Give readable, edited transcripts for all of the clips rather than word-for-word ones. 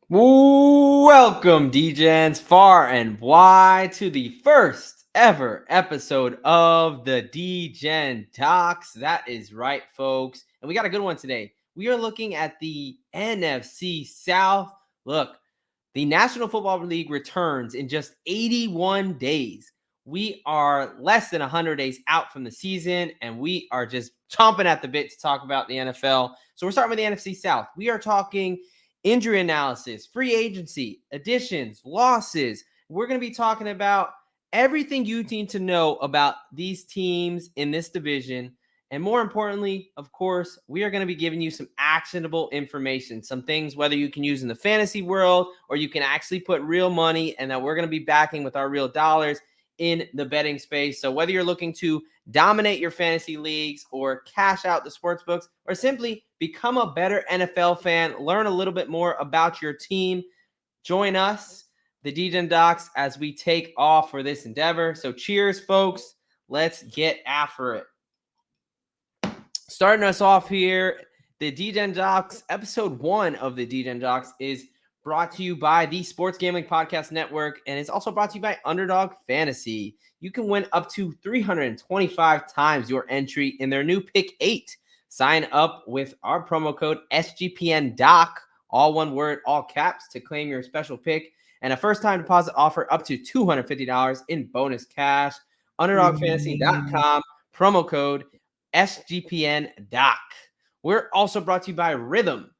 Welcome, DGens, far and wide, to the first ever episode of the DGen Talks. That is right, folks. And we got a good one today. We are looking at the NFC South. Look, the National Football League returns in just 81 days. We are less than 100 days out from the season, and we are just chomping at the bit to talk about the NFL. So we're starting with the NFC South. We are talking injury analysis, free agency, additions, losses. We're going to be talking about everything you need to know about these teams in this division. And more importantly, of course, we are going to be giving you some actionable information, some things whether you can use in the fantasy world or you can actually put real money, and that we're going to be backing with our real dollars in the betting space. So whether you're looking to dominate your fantasy leagues or cash out the sports books or simply become a better NFL fan, learn a little bit more about your team, join us, the DGen Docs, as we take off for this endeavor. So cheers, folks. Let's get after it. Starting us off here, the DGen Docs, episode 1 of the DGen Docs is brought to you by the Sports Gambling Podcast Network, and it's also brought to you by Underdog Fantasy. You can win up to 325 times your entry in their new Pick 8. Sign up with our promo code SGPNDOC, all one word, all caps, to claim your special pick and a first-time deposit offer up to $250 in bonus cash. UnderdogFantasy.com, promo code SGPNDOC. We're also brought to you by Rhythm.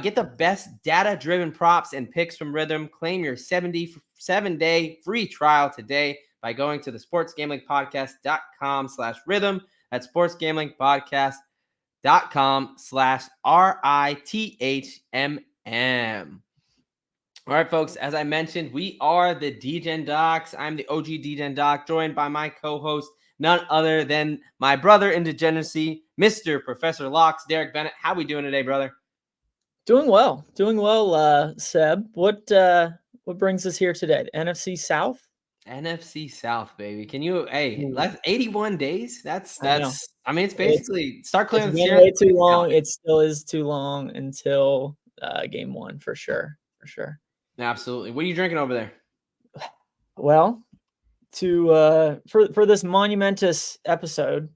Get the best data-driven props and picks from Rhythm. Claim your 7-day free trial today by going to the sportsgamblingpodcast.com/rhythm. That's sportsgamblingpodcast.com/RITHMM. All right, folks, as I mentioned, we are the DGen Docs. I'm the OG DGen Doc, joined by my co-host, none other than my brother in degeneracy, Mr. Professor Locks, Derek Bennett. How we doing today, brother? Doing well, Seb. What brings us here today? The NFC South. NFC South, baby. Can you? Hey, 81 days. That's. I mean, it's basically start clearing It's the been way too long. It still is too long until game 1 for sure. Absolutely. What are you drinking over there? Well, for this monumentous episode,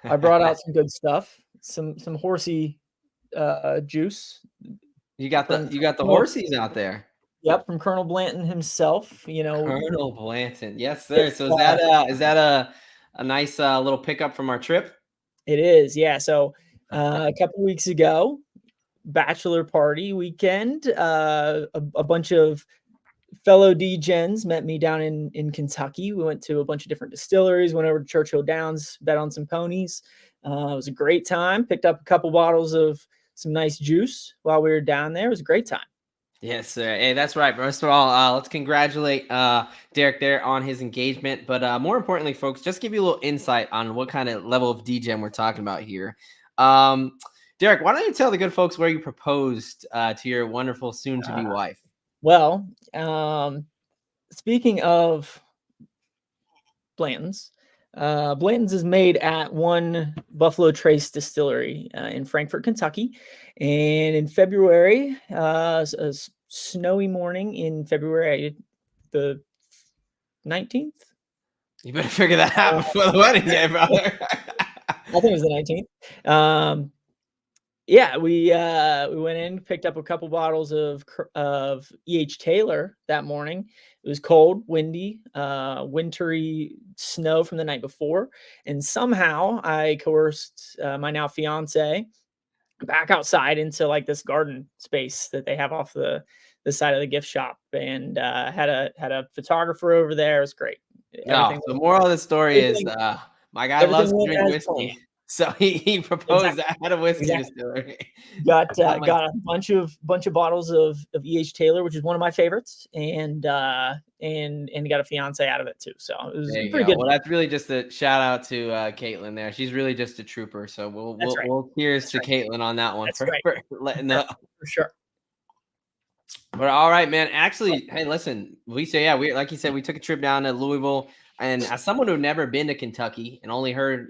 I brought out some good stuff. Some horsey juice. You got the horsies out there. Yep, from Colonel Blanton himself. Colonel Blanton. Yes, sir. So is that a nice little pickup from our trip? It is, yeah. So a couple weeks ago, Bachelor party weekend, a bunch of fellow DGens met me down in Kentucky. We went to a bunch of different distilleries, went over to Churchill Downs, bet on some ponies. It was a great time. Picked up a couple bottles of some nice juice while we were down there. It was a great time. Yes, sir. Hey, that's right. First of all, let's congratulate Derek there on his engagement. But more importantly, folks, just give you a little insight on what kind of level of DGen we're talking about here. Derek, why don't you tell the good folks where you proposed to your wonderful soon-to-be wife? Well, speaking of Blanton's, Blanton's is made at one Buffalo Trace distillery in Frankfort, Kentucky. And in February, a snowy morning in February the 19th. You better figure that out before the wedding day, brother. I think it was the 19th. Yeah, we went in, picked up a couple bottles of E.H. Taylor that morning. It was cold, windy, wintry snow from the night before, and somehow I coerced my now fiance back outside into like this garden space that they have off the side of the gift shop, and had a photographer over there. It was great. No, the moral of the story is my guy loves to drink whiskey. So he proposed at a whiskey distillery. Got a bunch of bottles of E.H. Taylor, which is one of my favorites, and got a fiance out of it too. So it was pretty good. Well, that's really just a shout out to Caitlin there. She's really just a trooper. So we'll cheers to Caitlin on that one for letting know. For sure. But all right, man. Actually, hey, listen, we like you said, we took a trip down to Louisville, and as someone who'd never been to Kentucky and only heard,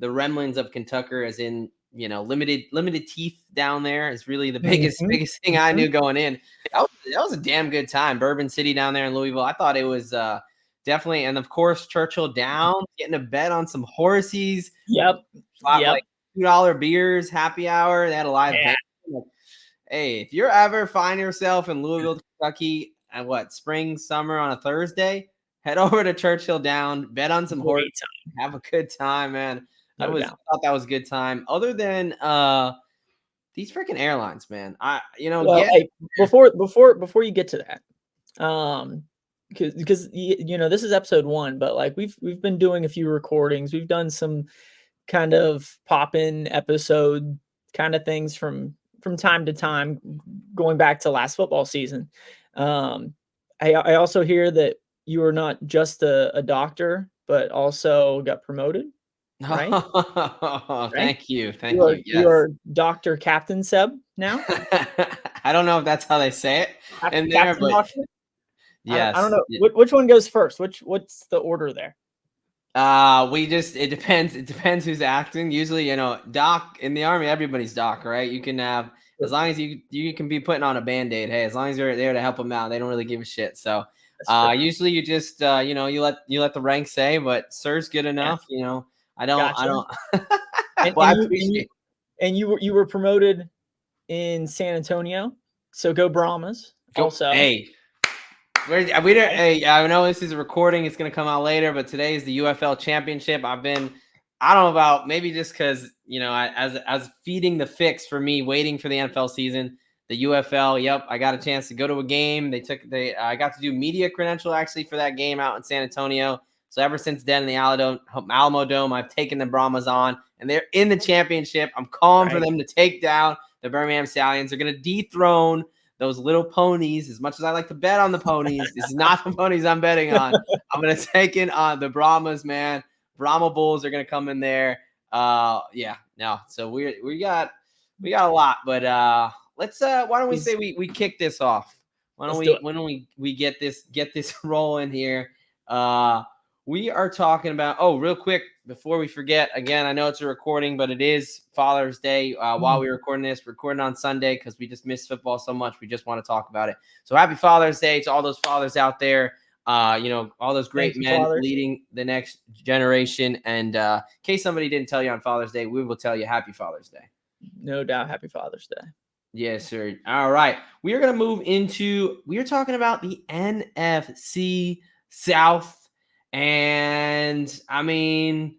the remnants of Kentucky, as in limited teeth down there is really the biggest thing I knew going in. That was a damn good time. Bourbon City down there in Louisville. I thought it was definitely, and of course Churchill Downs, getting a bet on some horses. Yep. Like $2 beers, happy hour. They had a live band. Hey, if you're ever find yourself in Louisville, Kentucky, at spring, summer on a Thursday, head over to Churchill Down, bet on some horses, have a good time, man. I thought that was a good time. Other than these freaking airlines, man. Before you get to that, because this is episode 1, but like we've been doing a few recordings. We've done some kind of pop-in episode kind of things from time to time, going back to last football season. I also hear that you are not just a doctor, but also got promoted. Right? Thank you. Yes. You are Dr. Captain Seb now. I don't know if that's how they say it in there, but doctor? yes. I don't know. Which one goes first? What's the order there? It depends. It depends who's acting. Usually, doc in the Army, everybody's doc, right? You can have, as long as you can be putting on a Band-Aid. Hey, as long as you're there to help them out, they don't really give a shit. So, usually you just, you let the rank say, but sir's good enough. Yeah. I don't. And you were promoted in San Antonio, so go Brahmas. Also, hey. I know this is a recording. It's going to come out later, but today is the UFL championship. I don't know about, maybe just because, as feeding the fix for me, waiting for the NFL season, the UFL. Yep. I got a chance to go to a game. I got to do media credential actually for that game out in San Antonio. So ever since then, in the Alamo Dome, I've taken the Brahmas on, and they're in the championship. I'm calling for them to take down the Birmingham Stallions. They're going to dethrone those little ponies. As much as I like to bet on the ponies, this is not the ponies I'm betting on. I'm going to take in on the Brahmas, man. Brahma Bulls are going to come in there. So we got a lot, but let's why don't we say we kick this off? Why don't we get this rolling here? We are talking about, real quick, before we forget, again, I know it's a recording, but it is Father's Day while we're recording on Sunday because we just miss football so much. We just want to talk about it. So happy Father's Day to all those fathers out there, all those great men leading the next generation. And in case somebody didn't tell you on Father's Day, we will tell you happy Father's Day. No doubt. Happy Father's Day. Yes, sir. All right. We are going to move into, we are talking about the NFC South. And I mean,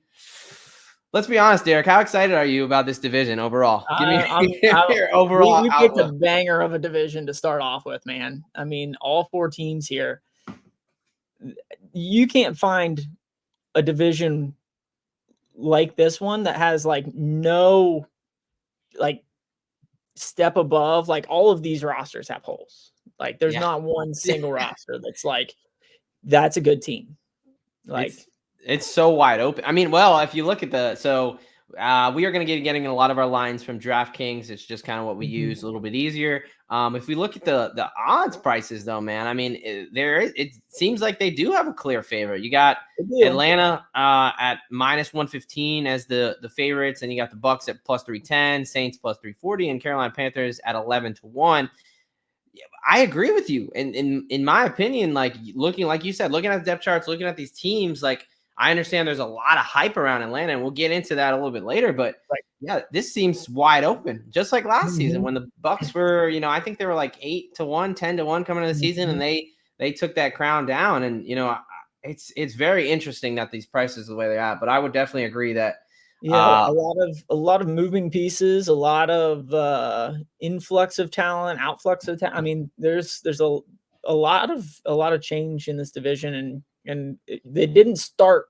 let's be honest, Derek. How excited are you about this division overall? Give me your overall. We picked a banger of a division to start off with, man. I mean, all 4 teams here. You can't find a division like this one that has no step above. All of these rosters have holes. There's not one single roster that's a good team. It's so wide open. I mean, well, if you look at we are going to getting a lot of our lines from DraftKings. It's just kind of what we use, a little bit easier. If we look at the odds prices, though, man, I mean, it seems like they do have a clear favorite. You got Atlanta at -115 as the favorites, and you got the Bucs at +310, Saints +340, and Carolina Panthers at 11-1. I agree with you. And in my opinion, looking at the depth charts, looking at these teams, I understand there's a lot of hype around Atlanta, and we'll get into that a little bit later. But yeah, this seems wide open, just like last season when the Bucs were, I think they were 8-1, 10-1 coming into the season, and they took that crown down. And it's very interesting that these prices are the way they're at. But I would definitely agree that. A lot of moving pieces, a lot of influx of talent, outflux of talent. I mean, there's a lot of change in this division, and they didn't start,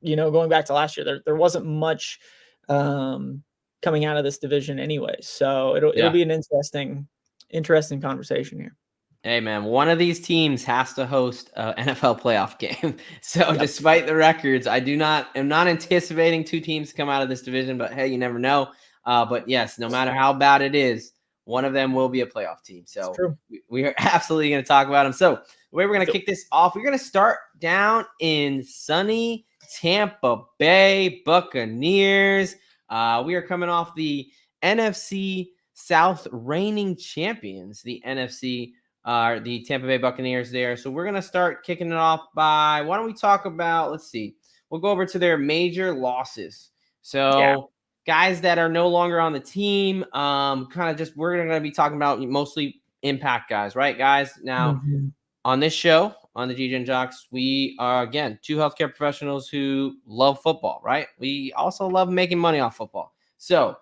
going back to last year. There wasn't much coming out of this division anyway. So it'll be an interesting conversation here. Hey, man, one of these teams has to host an NFL playoff game. So despite the records, am not anticipating 2 teams to come out of this division, but hey, you never know. But yes, no matter how bad it is, one of them will be a playoff team. So we are absolutely going to talk about them. So the way we're going to kick this off, we're going to start down in sunny Tampa Bay Buccaneers. We are coming off the NFC South reigning champions, the the Tampa Bay Buccaneers there. So we're going to start kicking it off by, why don't we talk about, let's see, we'll go over to their major losses. So guys that are no longer on the team, we're going to be talking about mostly impact guys, right, guys? Now, on this show, on the DGen Jocks, we are, again, two healthcare professionals who love football, right? We also love making money off football. So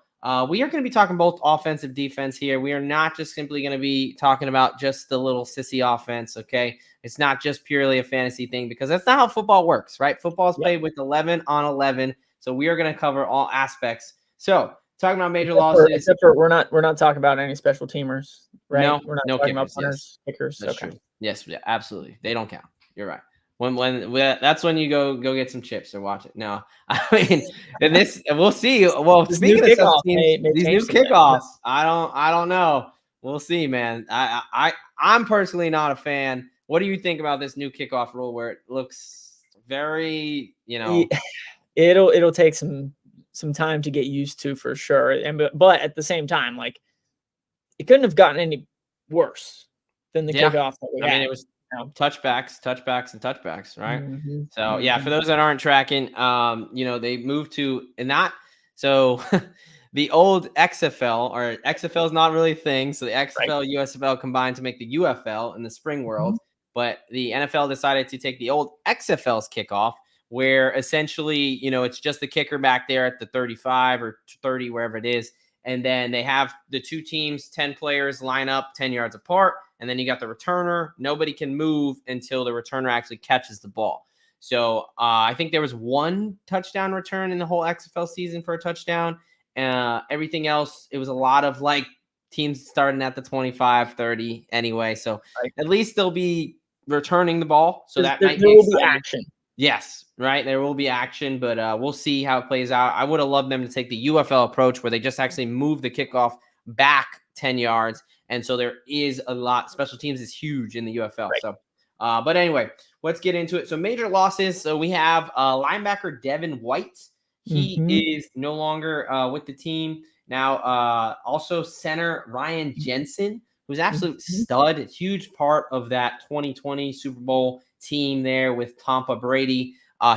we are going to be talking both offensive, defense here. We are not just simply going to be talking about just the little sissy offense, okay? It's not just purely a fantasy thing, because that's not how football works, right? Football is played with 11 on 11. So we are going to cover all aspects. So talking about major losses. Except for we're not talking about any special teamers, right? No, we're not no talking kickers, about punters, kickers. That's okay. true. Yes, yeah, absolutely. They don't count. You're right. When that's when you go get some chips or watch it. No, I mean, and this, we'll see. Well, This speaking new of special kickoff teams, may these new change some things. kickoffs, I don't know. We'll see, man. I'm personally not a fan. What do you think about this new kickoff rule, where it looks very, It'll take some time to get used to, for sure. But at the same time, like, it couldn't have gotten any worse than the kickoff that we had. I mean, it was touchbacks, and touchbacks, right? So for Mm-hmm. those that aren't tracking, they moved to, and not so the old XFL, or XFL is not really a thing. So the XFL, USFL combined to make the UFL in the spring world. But the NFL decided to take the old XFL's kickoff, where essentially, it's just the kicker back there at the 35 or 30, wherever it is. And then they have the two teams, 10 players, line up 10 yards apart. And then you got the returner. Nobody can move until the returner actually catches the ball. So I think there was one touchdown return in the whole XFL season for a touchdown. Everything else, it was a lot of like teams starting at the 25, 30 anyway. So at least they'll be returning the ball. So that might be exciting. Action. Yes, right. There will be action, but we'll see how it plays out. I would have loved them to take the UFL approach, where they just actually move the kickoff back 10 yards. And so there is a lot. Special teams is huge in the UFL. So, but anyway, let's get into it. So major losses. So we have linebacker Devin White. He is no longer with the team now. Also center Ryan Jensen, who's absolute stud, huge part of that 2020 Super Bowl team there with Tampa Brady.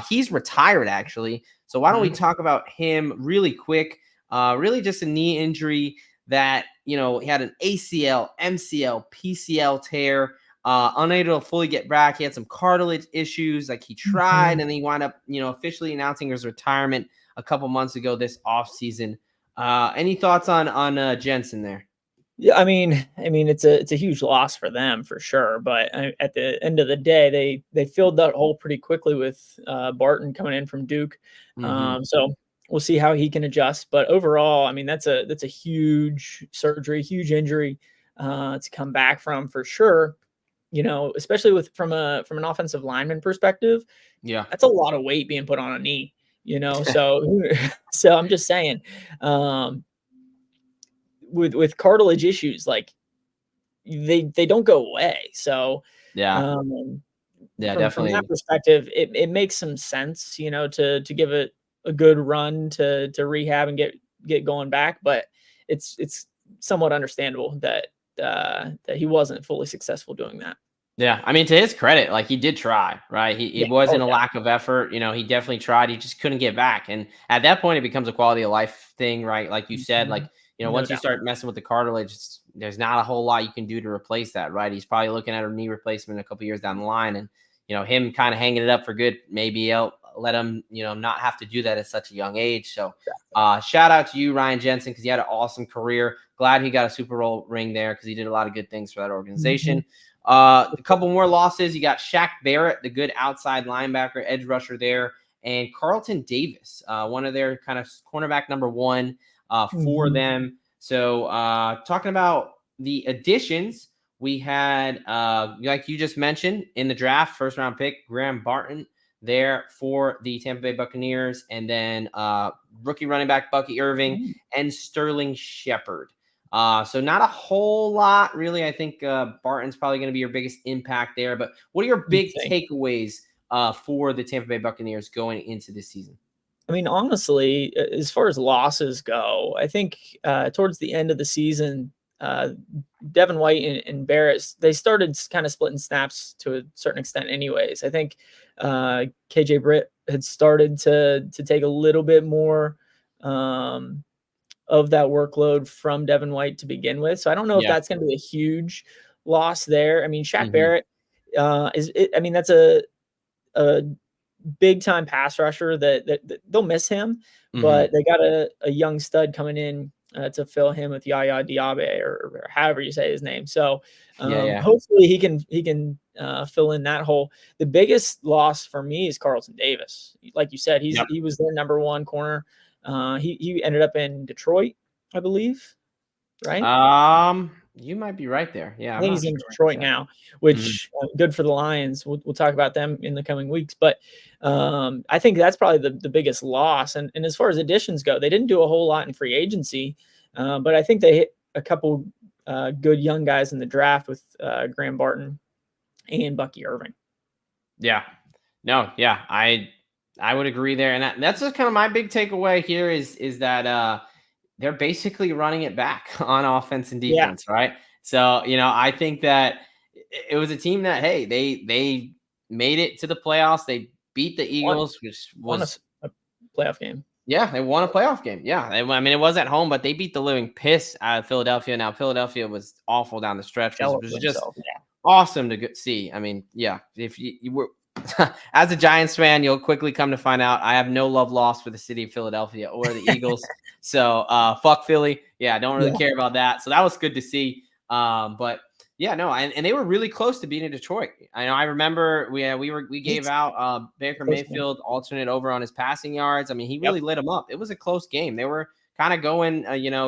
He's retired, actually. So why don't we talk about him really quick? Really just a knee injury that, he had an ACL, MCL, PCL tear, unable to fully get back. He had some cartilage issues. Like, he tried, and he wound up, officially announcing his retirement a couple months ago this offseason. Any thoughts on Jensen there? Yeah, I mean, it's a huge loss for them, for sure. But at the end of the day, they filled that hole pretty quickly with Barton coming in from Duke. So we'll see how he can adjust. But overall, I mean, that's a huge surgery, huge injury to come back from, for sure. Especially from an offensive lineman perspective. Yeah, that's a lot of weight being put on a knee. So I'm just saying. With cartilage issues, like, they don't go away. So definitely. From that perspective, it makes some sense, to give it a good run to rehab and get going back. But it's somewhat understandable that he wasn't fully successful doing that. Yeah, I mean, to his credit, like, he did try, right? It wasn't a lack of effort. He definitely tried. He just couldn't get back. And at that point, it becomes a quality of life thing, right? Like you said, like, once you start messing with the cartilage, there's not a whole lot you can do to replace that, right? He's probably looking at a knee replacement a couple years down the line, and him kind of hanging it up for good. Maybe he'll let him, not have to do that at such a young age. So, shout out to you, Ryan Jensen, because he had an awesome career. Glad he got a Super Bowl ring there, because he did a lot of good things for that organization. A couple more losses. You got Shaq Barrett, the good outside linebacker, edge rusher there, and Carlton Davis, one of their kind of cornerback number one for them. So talking about the additions, we had, like you just mentioned, in the draft, first round pick, Graham Barton there for the Tampa Bay Buccaneers, and then rookie running back Bucky Irving and Sterling Shepard. So not a whole lot, really. I think Barton's probably going to be your biggest impact there. But what are your big takeaways for the Tampa Bay Buccaneers going into this season? I mean, honestly, as far as losses go, I think towards the end of the season, uh, Devin White and Barrett, they started kind of splitting snaps to a certain extent anyways. I think KJ Britt had started to take a little bit more of that workload from Devin White to begin with. So I don't know if Yeah. that's going to be a huge loss there. I mean, Shaq Hmm. Barrett I mean, that's a big time pass rusher that they'll miss him, Hmm. but they got a young stud coming in to fill him with Yaya Diaby or however you say his name. So Yeah. Yeah. hopefully he can fill in that hole. The biggest loss for me is Carlton Davis. Like you said, Yep. he was their number one corner. He ended up in Detroit, I believe, right? You might be right there. Yeah, I I'm think not he's sure in Detroit exactly. now, Mhm. which good for the Lions. We'll talk about them in the coming weeks, but I think that's probably the biggest loss. And as far as additions go, they didn't do a whole lot in free agency, but I think they hit a couple good young guys in the draft with Graham Barton and Bucky Irving. Yeah. No, yeah, I would agree there, and that's just kind of my big takeaway here is that they're basically running it back on offense and Yeah, defense, right? So I think that it was a team that hey they made it to the playoffs. They beat the won Eagles, which won was a playoff game. yeah, they won a playoff game. Yeah, I mean it was at home, but they beat the living piss out of Philadelphia. Now Philadelphia was awful down the stretch, Jealous was of just himself. Yeah, awesome to see. I mean, yeah, if you were as a Giants fan, you'll quickly come to find out I have no love lost for the city of Philadelphia or the Eagles. So fuck Philly. Yeah, I don't really yeah, care about that. So that was good to see. But yeah, no, and they were really close to beating Detroit. I remember we gave it's out a Baker close game. Mayfield alternate over on his passing yards. I mean, he Yep, really lit him up. It was a close game. They were kind of going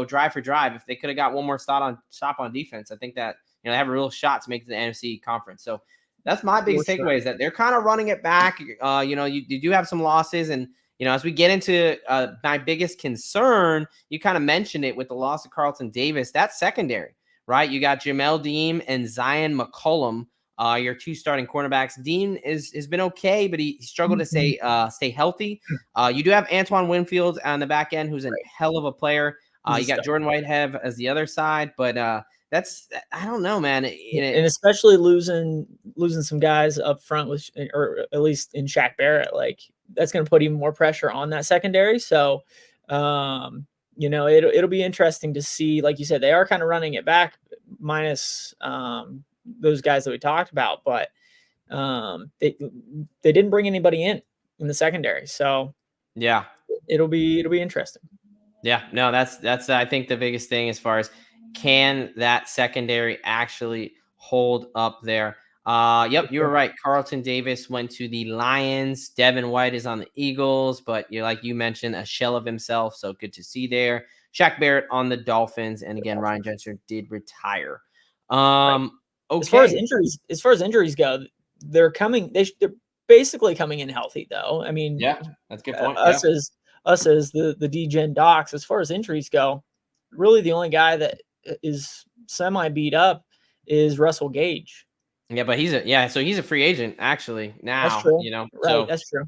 drive for drive. If they could have got one more stop on defense, I think that they have a real shot to make the NFC conference. So that's my for biggest sure. takeaway is that they're kind of running it back. You do have some losses, and as we get into my biggest concern, you kind of mentioned it with the loss of Carlton Davis. That's secondary, right? You got Jamel Dean and Zion McCollum, your two starting cornerbacks. Dean has been okay, but he struggled to Mhm. stay healthy. You do have Antoine Winfield on the back end, who's a Right. hell of a player. He's a You got stud. Jordan Whitehead as the other side, but that's I don't know, man. And especially losing some guys up front with or at least in Shaq Barrett, like that's going to put even more pressure on that secondary. So, it'll be interesting to see. Like you said, they are kind of running it back, minus those guys that we talked about, but they didn't bring anybody in the secondary, so Yeah. it'll be interesting. Yeah, no, that's I think the biggest thing as far as can that secondary actually hold up there. Yep, you were right. Carlton Davis went to the Lions. Devin White is on the Eagles, but like you mentioned, a shell of himself. So good to see there. Shaq Barrett on the Dolphins, and again, Ryan Jensen did retire. Right. Okay. As far as injuries go, they're coming. They're basically coming in healthy, though. I mean, Yeah, that's a good point. Yeah. us as the DGen docs, as far as injuries go, really the only guy that is semi beat up is Russell Gage. Yeah, but so he's a free agent actually That's now, true. Right. So That's true.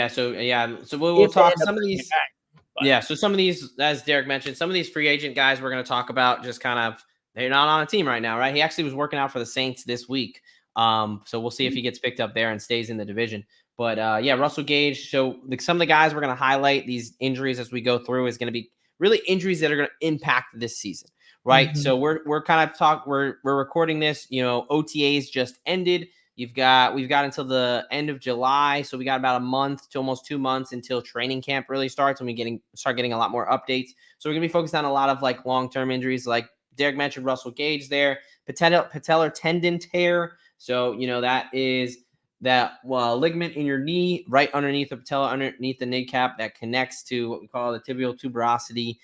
so we'll If they talk end up some of bringing him these. back, but Yeah, so some of these, as Derek mentioned, some of these free agent guys we're going to talk about just kind of they're not on a team right now, right? He actually was working out for the Saints this week, so we'll see if he gets picked up there and stays in the division. But yeah, Russell Gage. So some of the guys we're going to highlight these injuries as we go through is going to be really injuries that are going to impact this season, right? mhm. So we're kind of we're recording this. OTAs just ended. We've got until the end of July, so we got about a month to almost 2 months until training camp really starts, and we start getting a lot more updates. So we're gonna be focused on a lot of like long-term injuries, like Derek mentioned Russell Gage there, patellar tendon tear. So that is that ligament in your knee, right underneath the patella, underneath the kneecap, that connects to what we call the tibial tuberosity.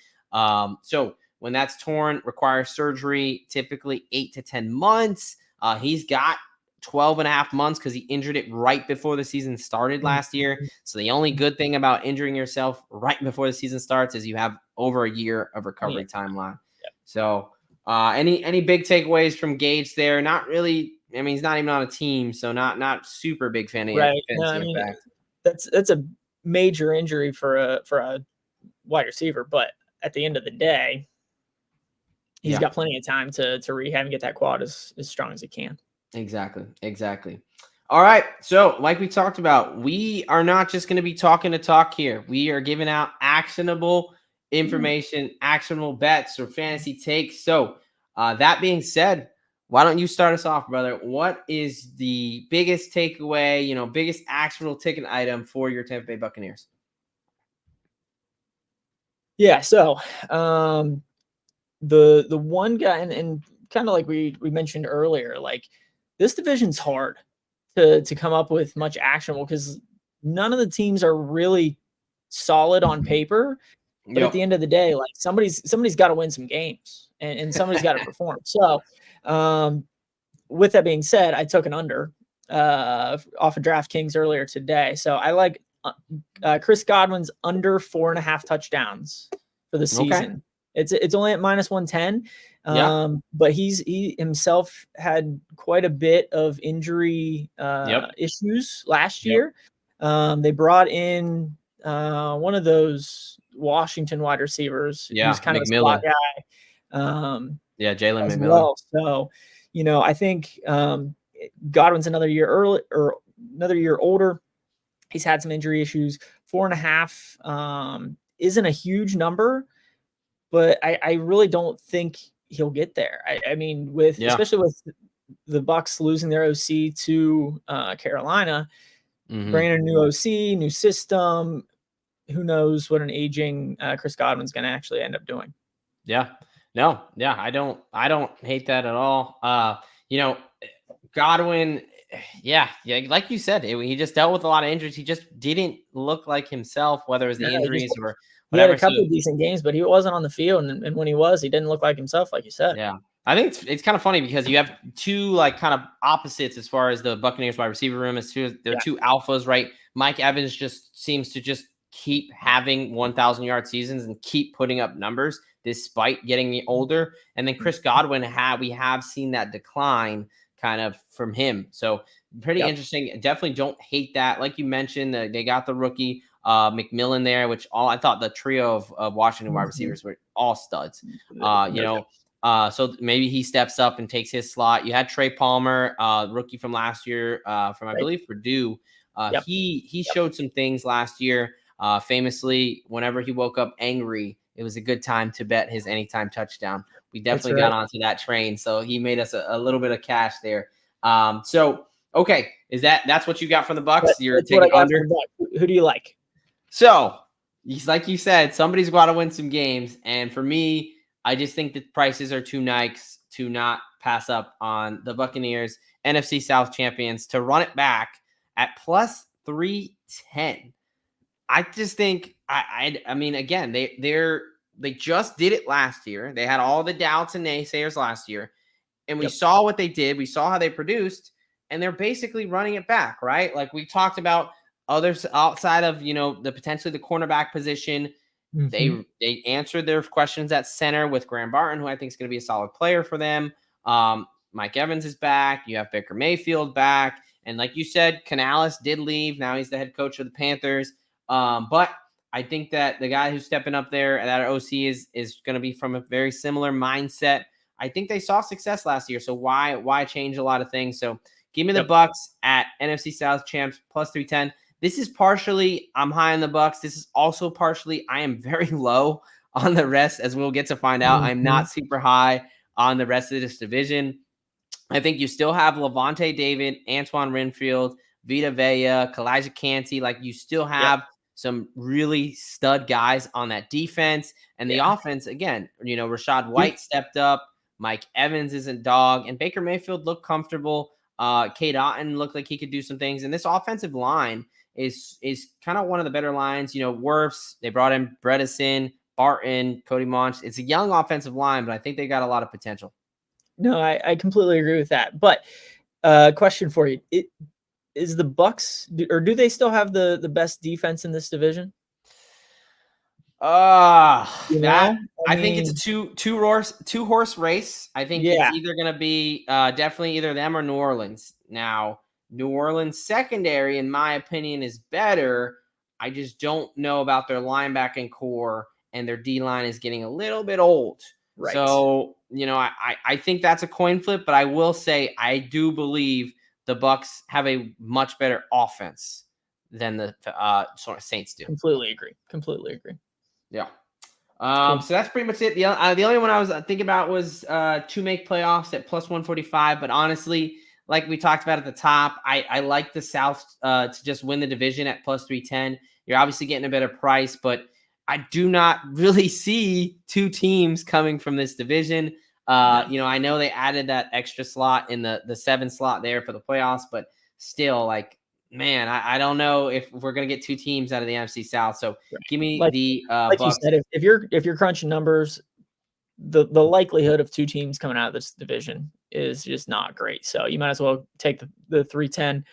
So when that's torn, requires surgery, typically 8 to 10 months. He's got 12 and a half months because he injured it right before the season started last year. So the only good thing about injuring yourself right before the season starts is you have over a year of Plenty recovery of time. timeline. Yep. So any big takeaways from Gage there? Not really. I mean, he's not even on a team, so not super big Right. No, fantasy I mean impact. that's a major injury for a wide receiver, but at the end of the day, he's got plenty of time to rehab and get that quad as strong as he can. Exactly. All right. So, like we talked about, we are not just going to be talking to talk here. We are giving out actionable information, actionable bets, or fantasy takes. So, that being said, why don't you start us off, brother? What is the biggest takeaway, biggest actionable ticket item for your Tampa Bay Buccaneers? Yeah. So, the one guy, and kind of like we mentioned earlier, like this division's hard to come up with much actionable because none of the teams are really solid on paper. But at the end of the day, like somebody's got to win some games and somebody's got to perform. So, with that being said, I took an under off of DraftKings earlier today. So I like Chris Godwin's under 4.5 touchdowns for the season. It's only at -110. But he himself had quite a bit of injury issues last year. They brought in one of those Washington wide receivers who's kind of a slot guy. Jalen as McMillan. well. So, I think Godwin's another year early or another year older. He's had some injury issues. 4.5 isn't a huge number, but I really don't think he'll get there. I mean, especially with the Bucs losing their OC to Carolina, bringing a new OC, new system. Who knows what an aging Chris Godwin's going to actually end up doing? Yeah. No. Yeah. I don't hate that at all. Godwin. Yeah. Like you said, he just dealt with a lot of injuries. He just didn't look like himself, whether it was the injuries or whatever. He had a couple of decent games, but he wasn't on the field, and when he was, he didn't look like himself, like you said. Yeah. I think it's kind of funny because you have two kind of opposites as far as the Buccaneers wide receiver room. They're two alphas, right? Mike Evans just seems to just keep having 1,000-yard seasons and keep putting up numbers despite getting older. And then Chris Godwin, we have seen that decline kind of from him. So pretty interesting. Definitely don't hate that. Like you mentioned, they got the rookie McMillan there, which I thought the trio of Washington wide receivers were all studs. So maybe he steps up and takes his slot. You had Trey Palmer, rookie from last year, from I believe Purdue. He showed some things last year. Famously, whenever he woke up angry, it was a good time to bet his anytime touchdown. We definitely got onto that train, so he made us a little bit of cash there. So okay, that's what you got from the Bucs? You're taking under. Who do you like? So, like you said, somebody's got to win some games, and for me, I just think the prices are too nice to not pass up on the Buccaneers, NFC South champions, to run it back at plus 310. I just think I mean, again, they just did it last year. They had all the doubts and naysayers last year, and we saw what they did. We saw how they produced, and they're basically running it back, right? Like we talked about others outside of the potentially the cornerback position. They answered their questions at center with Graham Barton, who I think is going to be a solid player for them. Mike Evans is back. You have Baker Mayfield back, and like you said, Canales did leave. Now he's the head coach of the Panthers. But I think that the guy who's stepping up there at our OC is going to be from a very similar mindset. I think they saw success last year, so why change a lot of things? So give me the Bucs at NFC South champs plus 310. This is partially I'm high on the Bucs. This is also partially I am very low on the rest, as we'll get to find out. I'm not super high on the rest of this division. I think you still have Levante David, Antoine Renfield, Vita Vea, Kalijah Kancey. Like you still have some really stud guys on that defense. And the offense, again, Rashad White stepped up. Mike Evans isn't dog. And Baker Mayfield looked comfortable. Cade Otton looked like he could do some things. And this offensive line is kind of one of the better lines. Wirfs, they brought in Bredesen, Barton, Cody Monch. It's a young offensive line, but I think they got a lot of potential. No, I completely agree with that. But question for you. Is the Bucs, or do they still have the best defense in this division? I think it's a two horse race. I think it's either going to be definitely either them or New Orleans. Now, New Orleans secondary, in my opinion, is better. I just don't know about their linebacking core, and their D-line is getting a little bit old. Right. So, I think that's a coin flip, but I will say I do believe the Bucs have a much better offense than the Saints do. Completely agree. Yeah. So that's pretty much it. The only one I was thinking about was to make playoffs at plus 145. But honestly, like we talked about at the top, I like the South to just win the division at plus 310. You're obviously getting a better price, but I do not really see two teams coming from this division. I know they added that extra slot in the 7 slot there for the playoffs, but still, like, man, I don't know if we're gonna get two teams out of the NFC South. So give me the like Bucs. you said, if you're crunching numbers, the likelihood of two teams coming out of this division is just not great. So you might as well take the 310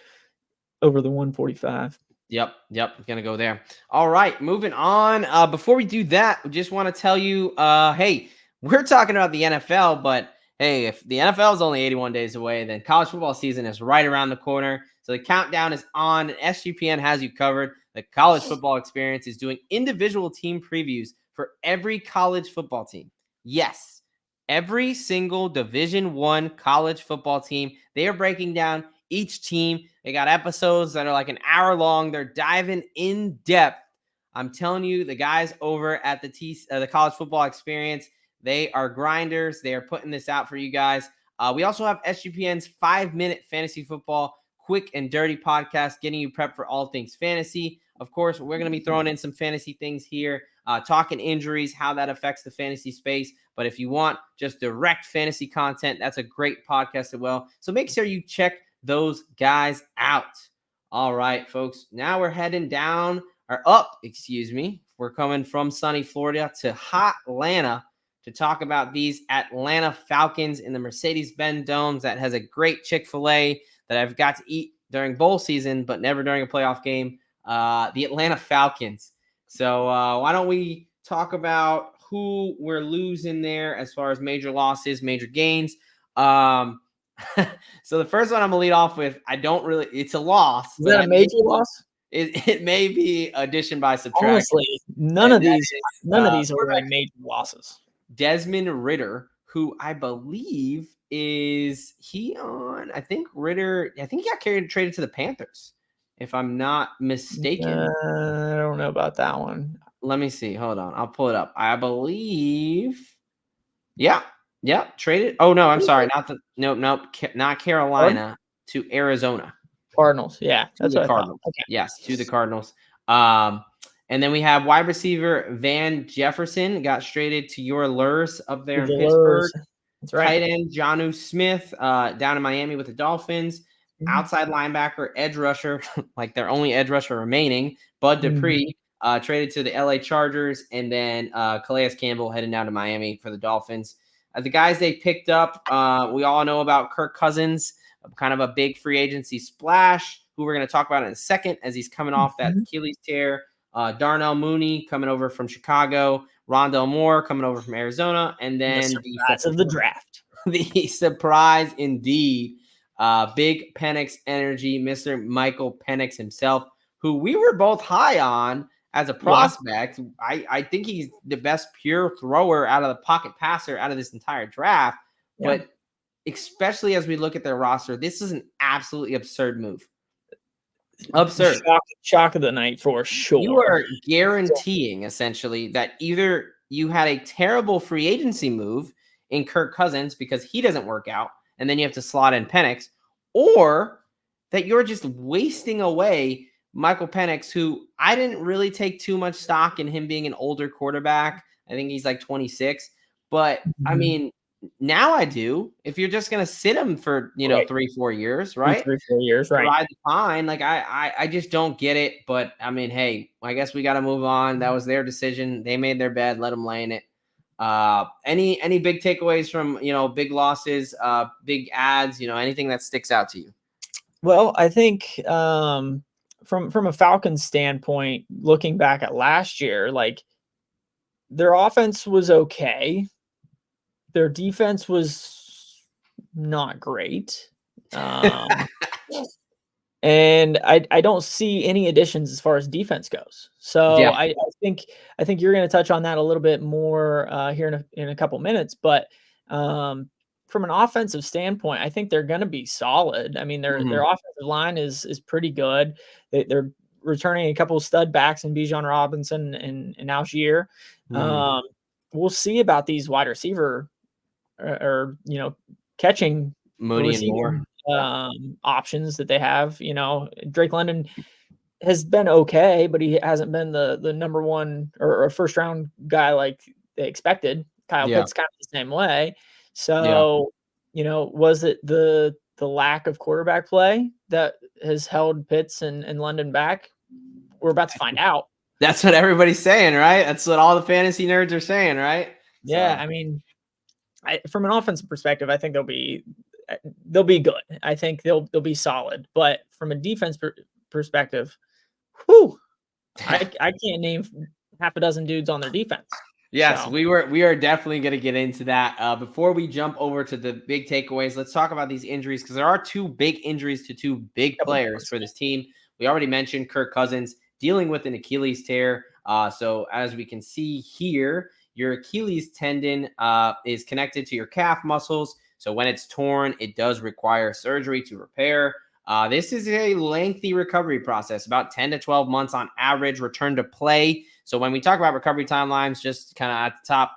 over the 145. Yep. Gonna go there. All right, moving on. Before we do that, we just want to tell you, hey, we're talking about the NFL, but hey, if the NFL is only 81 days away, then college football season is right around the corner. So the countdown is on. SGPN has you covered. The college football experience is doing individual team previews for every college football team. Yes, every single Division I college football team. They are breaking down each team. They got episodes that are like an hour long. They're diving in depth. I'm telling you, the guys over at the college football experience, they are grinders. They are putting this out for you guys. We also have SGPN's 5-minute fantasy football quick and dirty podcast, getting you prepped for all things fantasy. Of course, we're going to be throwing in some fantasy things here, talking injuries, how that affects the fantasy space. But if you want just direct fantasy content, that's a great podcast as well. So make sure you check those guys out. All right, folks. Now we're heading down or up, excuse me. We're coming from sunny Florida to hot Atlanta to talk about these Atlanta Falcons in the Mercedes-Benz Domes. That has a great Chick-fil-A that I've got to eat during bowl season, but never during a playoff game. The Atlanta Falcons. So why don't we talk about who we're losing there as far as major losses, major gains. So the first one I'm gonna lead off with, it's a loss. Is that a major loss? It may be addition by subtraction. Honestly, none of these are like major losses. Desmond Ridder, who I believe I think he got traded to the Panthers, if I'm not mistaken. I don't know about that one. Let me see. Hold on. I'll pull it up. I believe. Yeah. Traded. Oh no, I'm sorry. Not Carolina, to Arizona. Cardinals. Yeah. That's the Cardinals. Okay. Yes, to the Cardinals. And then we have wide receiver Van Jefferson got traded to your Lurs up there in Pittsburgh. That's right. Tight end Jonnu Smith down in Miami with the Dolphins. Mm-hmm. Outside linebacker, edge rusher, like their only edge rusher remaining, Bud Dupree, traded to the LA Chargers. And then Calais Campbell heading down to Miami for the Dolphins. The guys they picked up, we all know about Kirk Cousins, kind of a big free agency splash, who we're going to talk about in a second as he's coming off that Achilles tear. Darnell Mooney coming over from Chicago, Rondell Moore coming over from Arizona, and then the surprise of the draft. The surprise indeed, big Penix energy, Mr. Michael Penix himself, who we were both high on as a prospect. Yeah. I think he's the best pure thrower out of the pocket passer out of this entire draft. Yeah. But especially as we look at their roster, this is an absolutely absurd move. Absurd. Shock of the night for sure. You are guaranteeing essentially that either you had a terrible free agency move in Kirk Cousins because he doesn't work out, and then you have to slot in Penix, or that you're just wasting away Michael Penix, who I didn't really take too much stock in him being an older quarterback. I think he's like 26, but I mean, now I do. If you're just gonna sit him for 3-4 years, right? 3-4 years, right? Ride the pine. Like I just don't get it. But I mean, hey, I guess we got to move on. That was their decision. They made their bed. Let them lay in it. Any big takeaways from big losses, big ads? Anything that sticks out to you? Well, I think from a Falcons standpoint, looking back at last year, like their offense was okay. Their defense was not great. And And I don't see any additions as far as defense goes. So Yeah. I think you're going to touch on that a little bit more here in a couple minutes. But from an offensive standpoint, I think they're going to be solid. I mean, their Mhm. offensive line is pretty good. They're returning a couple of stud backs in Bijan Robinson and Algier. Mhm. Um, we'll see about these wide receiver or catching or Mooney and Moore. receiving Yeah. options that they have. Drake London has been okay, but he hasn't been the number one or a first round guy like they expected. Kyle Yeah. Pitts kind of the same way. Yeah. So, was it the lack of quarterback play that has held Pitts and London back? We're about to find out. That's what everybody's saying, right? That's what all the fantasy nerds are saying, right? Yeah, So, I mean, from an offensive perspective, I think they'll be good. I think they'll be solid. But from a defense perspective, whew, I can't name half a dozen dudes on their defense. yes, So we are definitely going to get into that. Before we jump over to the big takeaways, let's talk about these injuries because there are two big injuries to two big couple big players ones. for this team. We already mentioned Kirk Cousins dealing with an Achilles tear. So as we can see here, your Achilles tendon is connected to your calf muscles. So when it's torn, it does require surgery to repair. This is a lengthy recovery process, about 10 to 12 months on average return to play. So when we talk about recovery timelines, just kind of at the top,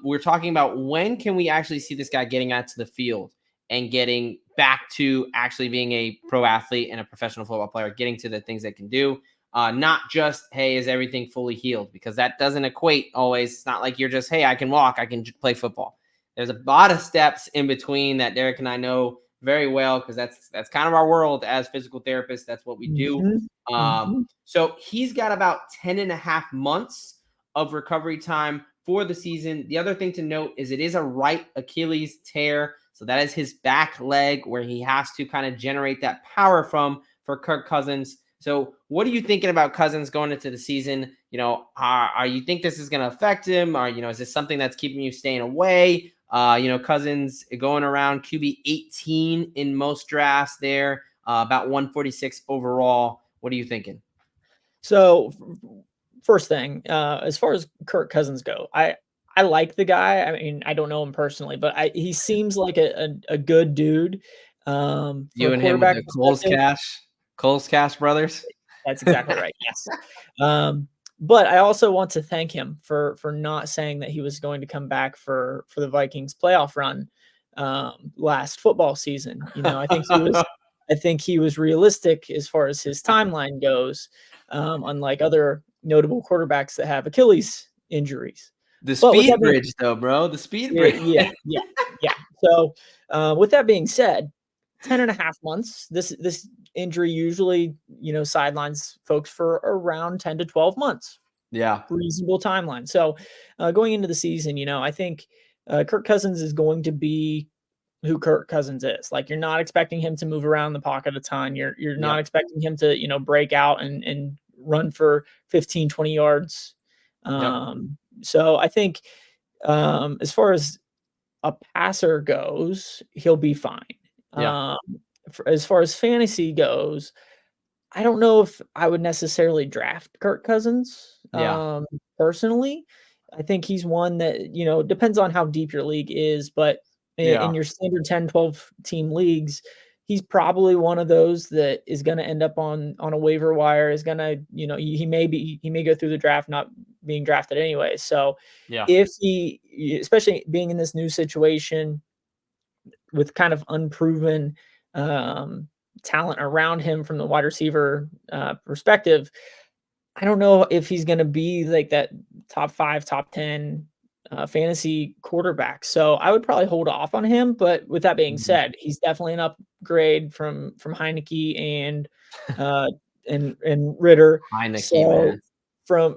we're talking about when can we actually see this guy getting out to the field and getting back to actually being a pro athlete and a professional football player, getting to the things they can do. Not just, hey, is everything fully healed? Because that doesn't equate always. It's not like you're just, hey, I can walk, I can play football. There's a lot of steps in between that Derek and I know very well because that's kind of our world as physical therapists. That's what we do. Mhm, mhm. So he's got about 10 and a half months of recovery time for the season. The other thing to note is it is a right Achilles tear. So that is his back leg where he has to kind of generate that power from for Kirk Cousins. So what are you thinking about Cousins going into the season? Are you think this is going to affect him? Or, is this something that's keeping you staying away? Cousins going around QB 18 in most drafts there, about 146 overall. What are you thinking? So first thing, as far as Kirk Cousins go, I like the guy. I mean, I don't know him personally, but he seems like a good dude. From a You and him with quarterback the perspective, Coles Cash brothers. that's exactly right. Yes. But I also want to thank him for not saying that he was going to come back for the Vikings playoff run last football season. I think he was realistic as far as his timeline goes, unlike other notable quarterbacks that have Achilles injuries. The But with speed that being bridge, though, bro. The speed yeah, bridge. yeah. So, with that being said, 10 and a half months, this injury usually, sidelines folks for around 10 to 12 months. Yeah. Reasonable timeline. So, going into the season, I think, Kirk Cousins is going to be who Kirk Cousins is. Like, you're not expecting him to move around the pocket a ton. You're not Yep. expecting him to, break out and run for 15, 20 yards. Yep. So I think, as far as a passer goes, he'll be fine. Yeah. Um, as far as fantasy goes, I don't know if I would necessarily draft Kirk Cousins, Yeah. personally. I think he's one that, depends on how deep your league is, but Yeah. in your standard 10, 12 team leagues, he's probably one of those that is gonna end up on a waiver wire, is gonna, he may go through the draft not being drafted anyway. So Yeah. if especially being in this new situation with kind of unproven um, talent around him from the wide receiver perspective, I don't know if he's going to be like that top 5, top 10 fantasy quarterback. So I would probably hold off on him. But with that being Mhm. said, he's definitely an upgrade from Heineke uh, and Ritter. Heineke, So man.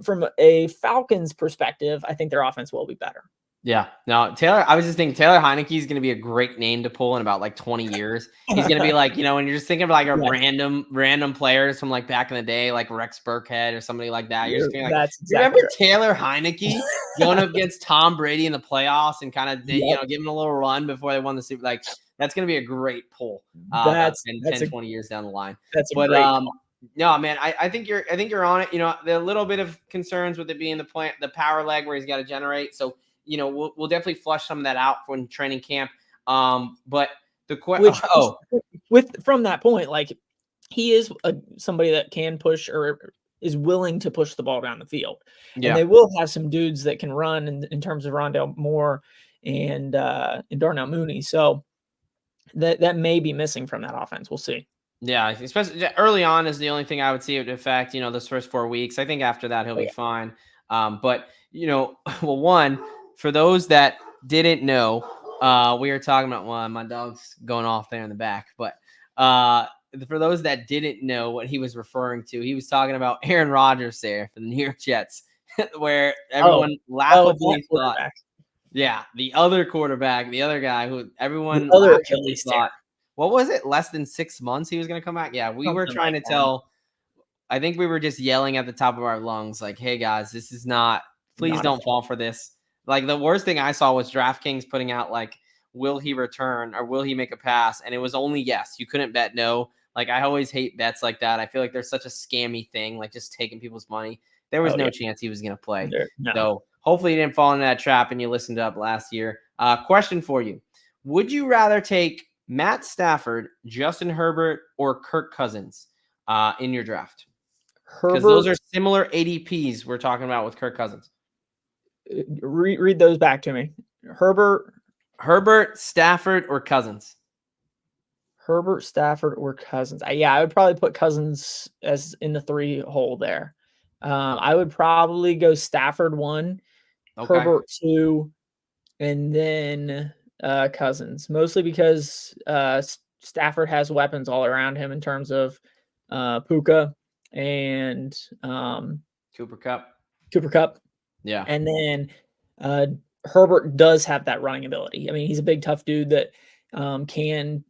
from a Falcons perspective, I think their offense will be better. Yeah. No, Taylor, I was just thinking Taylor Heineke is going to be a great name to pull in about like 20 years. He's going to be like, when you're just thinking of like a Yes, random players from like back in the day, like Rex Burkhead or somebody like that. You're just going to be like, that's you remember exactly right. Taylor Heineke going up against Tom Brady in the playoffs and kind of, Yep. giving a little run before they won the Super. Like, that's going to be a great pull about That's 10, 20 years down the line. that's a But, great call. no, man, I think you're on it. The little bit of concerns with it being the power leg where he's got to generate. So, we'll definitely flush some of that out from training camp. But the question, From that point, like he is somebody that can push or is willing to push the ball down the field, and they will have some dudes that can run in terms of Rondale Moore and Darnell Mooney. So that may be missing from that offense. We'll see. Yeah, especially early on is the only thing I would see it affect, this first 4 weeks. I think after that, he'll be fine. But, well, one, for those that didn't know, we were talking about my dog's going off there in the back. But for those that didn't know what he was referring to, he was talking about Aaron Rodgers there for the New York Jets, where everyone laughably thought, the other quarterback, the other guy who everyone laughably thought, what was it? Less than 6 months he was going to come back. Yeah, we were trying to tell. I think we were just yelling at the top of our lungs, like, "Hey guys, this is not. Please don't fall for this." Like the worst thing I saw was DraftKings putting out like, "Will he return or will he make a pass?" And it was only yes. You couldn't bet no. Like I always hate bets like that. I feel like there's such a scammy thing, like just taking people's money. There was no chance he was going to play. No. So hopefully you didn't fall into that trap and you listened up last year. Question for you: would you rather take Matt Stafford, Justin Herbert, or Kirk Cousins in your draft? Because those are similar ADPs we're talking about with Kirk Cousins. Read those back to me. Herbert, Stafford, or Cousins? Herbert, Stafford, or Cousins. I would probably put Cousins as in the 3 hole there. I would probably go Stafford 1, Herbert 2, and then Cousins. Mostly because Stafford has weapons all around him in terms of Puka and Cooper Kupp. Yeah. And then Herbert does have that running ability. I mean, he's a big, tough dude that can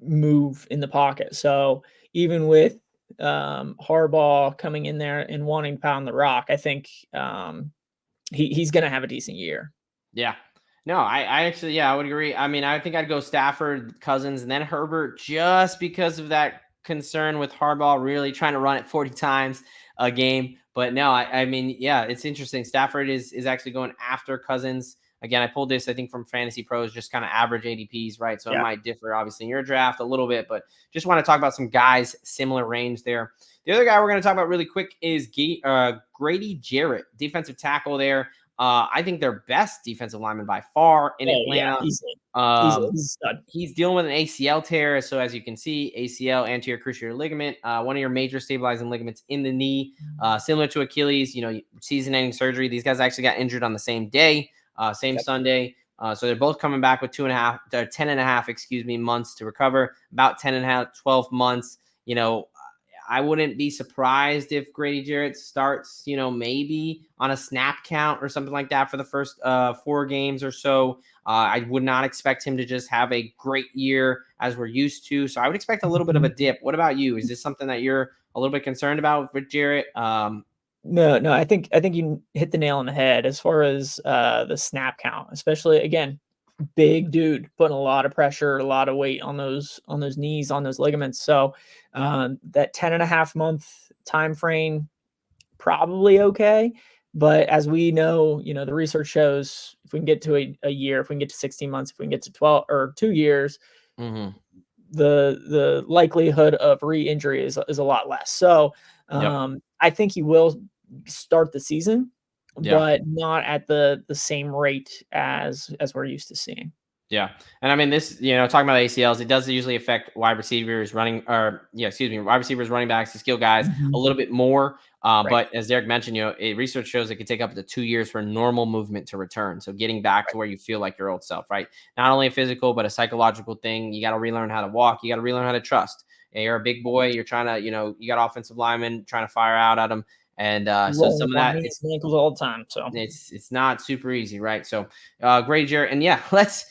move in the pocket. So even with Harbaugh coming in there and wanting to pound the rock, I think he's going to have a decent year. Yeah. No, I actually, I would agree. I mean, I think I'd go Stafford, Cousins, and then Herbert just because of that concern with Harbaugh really trying to run it 40 times a game. But no, I mean, it's interesting. Stafford is actually going after Cousins. Again, I pulled this, I think, from Fantasy Pros, just kind of average ADPs, right? So it might differ, obviously, in your draft a little bit, but just want to talk about some guys similar range there. The other guy we're going to talk about really quick is Grady Jarrett, defensive tackle there. I think their best defensive lineman by far in Atlanta. He's stud. He's dealing with an ACL tear. So as you can see, ACL, anterior cruciate ligament, one of your major stabilizing ligaments in the knee, similar to Achilles, season-ending surgery. These guys actually got injured on the same day, same Sunday. So they're both coming back with 10.5 months to recover, about 10.5, 12 months. I wouldn't be surprised if Grady Jarrett starts, maybe on a snap count or something like that for the first 4 games or so. I would not expect him to just have a great year as we're used to. So I would expect a little bit of a dip. What about you? Is this something that you're a little bit concerned about with Jarrett? No, I think you hit the nail on the head as far as the snap count, especially again, big dude putting a lot of pressure, a lot of weight on those knees, on those ligaments. So that 10.5 month time frame, probably okay. But as we know, the research shows if we can get to a year, if we can get to 16 months, if we can get to 12 or 2 years, the likelihood of re-injury is a lot less. So I think he will start the season, but not at the same rate as we're used to seeing. Yeah. And I mean, this, talking about ACLs, it does usually affect wide receivers, running backs, the skill guys a little bit more. But as Derek mentioned, research shows it could take up to 2 years for normal movement to return. So getting back to where you feel like your old self, right? Not only a physical, but a psychological thing. You got to relearn how to walk. You got to relearn how to trust. You're a big boy. You're trying to, you got offensive linemen trying to fire out at them. And so Rolling some with of my that, knees and ankles all the time. So it's not super easy, right? So great, Jared. And yeah, let's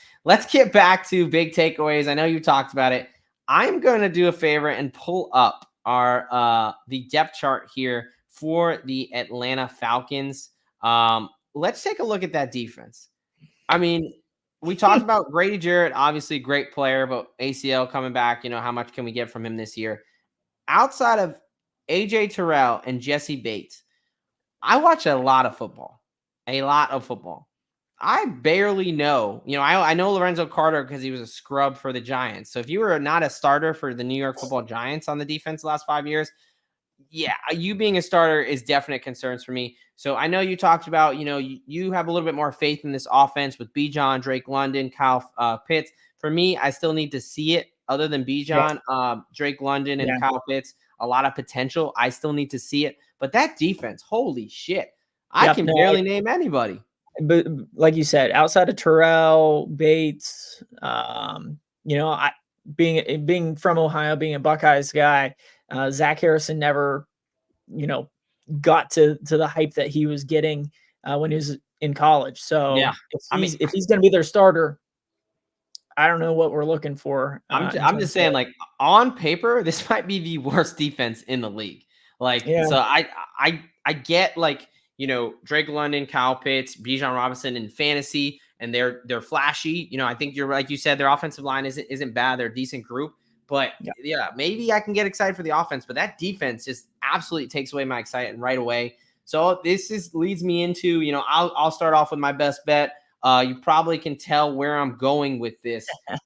get back to big takeaways. I know you talked about it. I'm going to do a favor and pull up our the depth chart here for the Atlanta Falcons. Let's take a look at that defense. I mean, we talked about Grady Jarrett, obviously great player, but ACL coming back. How much can we get from him this year? Outside of AJ Terrell and Jesse Bates, I watch a lot of football. A lot of football. I barely know. I know Lorenzo Carter because he was a scrub for the Giants. So if you were not a starter for the New York Football Giants on the defense the last 5 years, yeah, you being a starter is definite concerns for me. So I know you talked about, you have a little bit more faith in this offense with Bijan, Drake London, Kyle Pitts. For me, I still need to see it. Other than Bijan, Drake London, and Kyle Pitts, a lot of potential. I still need to see it. But that defense, holy shit. I can barely name anybody. But like you said, outside of Terrell, Bates, being from Ohio, being a Buckeyes guy, Zach Harrison never, got to the hype that he was getting when he was in college. So if he's going to be their starter, I don't know what we're looking for. I'm just saying, like, on paper, this might be the worst defense in the league. So I get, like, Drake London, Kyle Pitts, Bijan Robinson in fantasy, and they're flashy. I think you're, like you said, their offensive line isn't bad. They're a decent group. But yeah, maybe I can get excited for the offense, but that defense just absolutely takes away my excitement right away. So this leads me into, I'll start off with my best bet. You probably can tell where I'm going with this,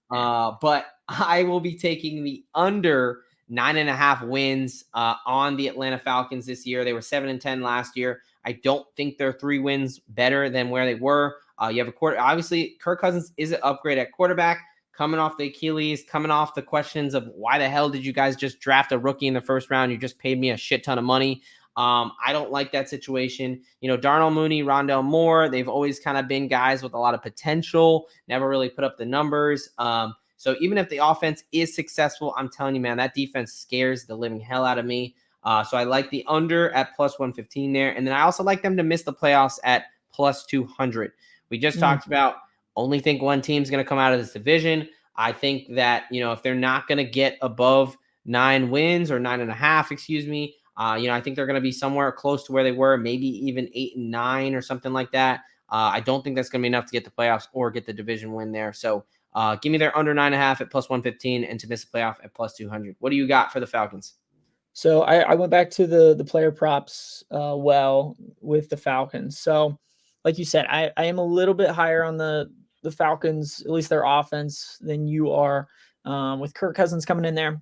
but I will be taking the under 9.5 wins on the Atlanta Falcons this year. They were 7-10 last year. I don't think they're 3 wins better than where they were. You have obviously Kirk Cousins is an upgrade at quarterback, coming off the Achilles, coming off the questions of why the hell did you guys just draft a rookie in the first round? You just paid me a shit ton of money. I don't like that situation. Darnell Mooney, Rondell Moore, they've always kind of been guys with a lot of potential, never really put up the numbers. So even if the offense is successful, I'm telling you, man, that defense scares the living hell out of me. So I like the under at plus 115 there. And then I also like them to miss the playoffs at plus 200. We just talked about, only think one team's going to come out of this division. I think that, if they're not going to get above 9 wins or 9.5, excuse me, I think they're going to be somewhere close to where they were, maybe even 8-9 or something like that. I don't think that's going to be enough to get the playoffs or get the division win there. So give me their under 9.5 at plus 115 and to miss the playoff at plus 200. What do you got for the Falcons? So I went back to the player props with the Falcons. So like you said, I am a little bit higher on the Falcons, at least their offense, than you are. With Kirk Cousins coming in there,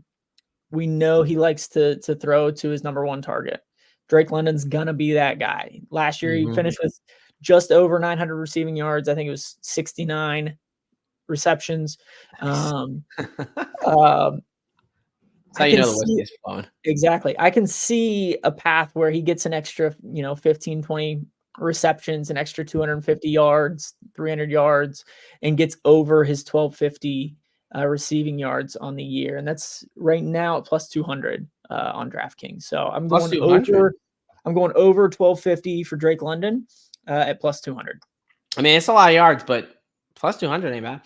we know he likes to throw to his number 1 target. Drake London's gonna be that guy. Last year, he finished with just over 900 receiving yards. I think it was 69 receptions. Nice. That's how you know the whiskey is flowing. Exactly. I can see a path where he gets an extra, 15, 20 receptions, an extra 250 yards, 300 yards, and gets over his 1,250 receiving yards on the year. And that's right now at plus 200 on DraftKings. So I'm going over 1,250 for Drake London at plus 200. I mean, it's a lot of yards, but plus 200 ain't bad.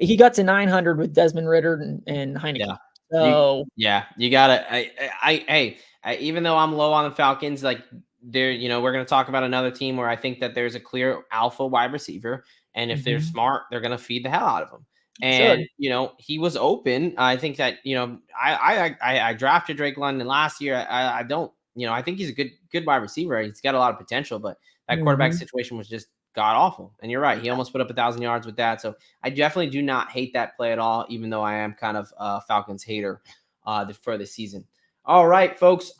He got to 900 with Desmond Ridder and Heineke. Yeah. So you gotta. Even though I'm low on the Falcons, like we're gonna talk about another team where I think that there's a clear alpha wide receiver, and if they're smart, they're gonna feed the hell out of him. And he was open. I think that I drafted Drake London last year. I don't. I think he's a good wide receiver. He's got a lot of potential, but that quarterback situation was just god awful. And you're right. He almost put up 1,000 yards with that. So I definitely do not hate that play at all, even though I am kind of a Falcons hater for the season. All right, folks,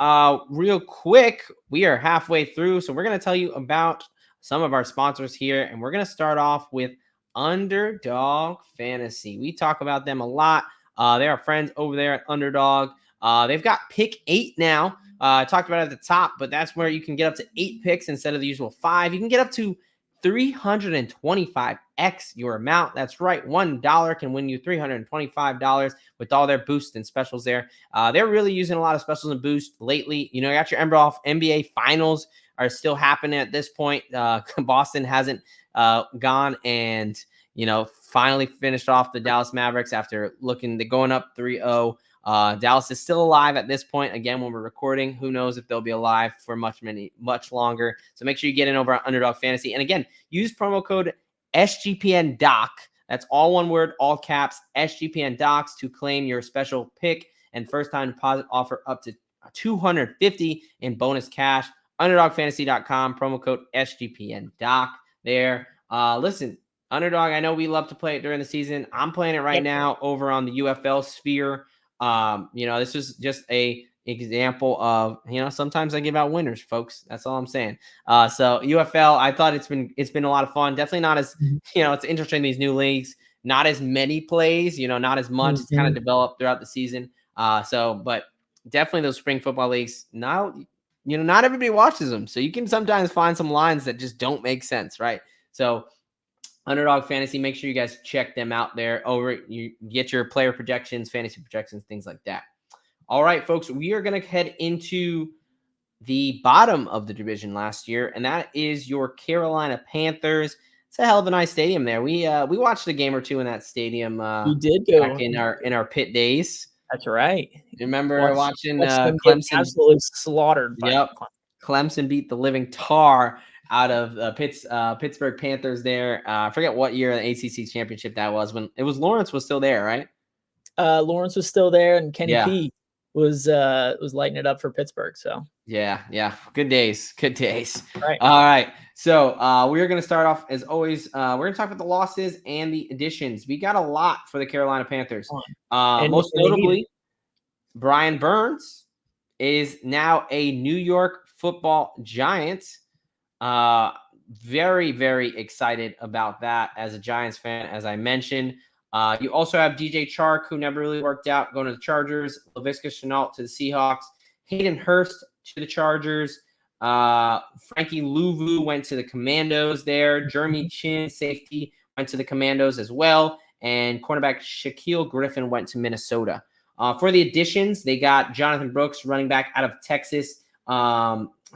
real quick, we are halfway through. So we're going to tell you about some of our sponsors here. And we're going to start off with Underdog Fantasy. We talk about them a lot. They're our friends over there at Underdog. They've got pick 8 now. I talked about it at the top, but that's where you can get up to 8 picks instead of the usual 5. You can get up to 325x X your amount. That's right. $1 can win you $325 with all their boosts and specials there. They're really using a lot of specials and boosts lately. You got your NBA Finals are still happening at this point. Boston hasn't gone and, finally finished off the Dallas Mavericks after going up 3-0. Dallas is still alive at this point. Again, when we're recording, who knows if they'll be alive for much longer. So make sure you get in over on Underdog Fantasy. And again, use promo code SGPNDOC. That's all one word, all caps, SGPNDOCs to claim your special pick and first time deposit offer up to $250 in bonus cash. UnderdogFantasy.com, promo code SGPNDOC there. Listen, Underdog, I know we love to play it during the season. I'm playing it right now over on the UFL sphere. This is just a example of, sometimes I give out winners, folks. That's all I'm saying. So UFL, I thought it's been a lot of fun. Definitely not as, it's interesting, these new leagues, not as many plays, not as much. It's kind of developed throughout the season. But definitely those spring football leagues, not everybody watches them. So you can sometimes find some lines that just don't make sense, right? So Underdog Fantasy, make sure you guys check them out there. You get your player projections, fantasy projections, things like that. All right, folks, we are going to head into the bottom of the division last year, and that is your Carolina Panthers. It's a hell of a nice stadium there. We watched a game or two in that stadium. We did go back in our pit days. That's right. You remember watching Clemson absolutely slaughtered. Yep, Clemson beat the living tar out of Pittsburgh Panthers there. I forget what year the ACC championship that was, when it was Lawrence was still there, right? Lawrence was still there, and Kenny P was lighting it up for Pittsburgh. So yeah, good days. Right. All right, so we're gonna start off as always. We're gonna talk about the losses and the additions. We got a lot for the Carolina Panthers. Most notably, Brian Burns is now a New York Football Giant. Very, very excited about that as a Giants fan, as I mentioned. You also have DJ Chark, who never really worked out, going to the Chargers. Laviska Shenault to the Seahawks. Hayden Hurst to the Chargers. Frankie Louvu went to the Commandos there. Jeremy Chin, safety, went to the Commandos as well. And cornerback Shaquille Griffin went to Minnesota. For the additions, they got Jonathan Brooks, running back out of Texas.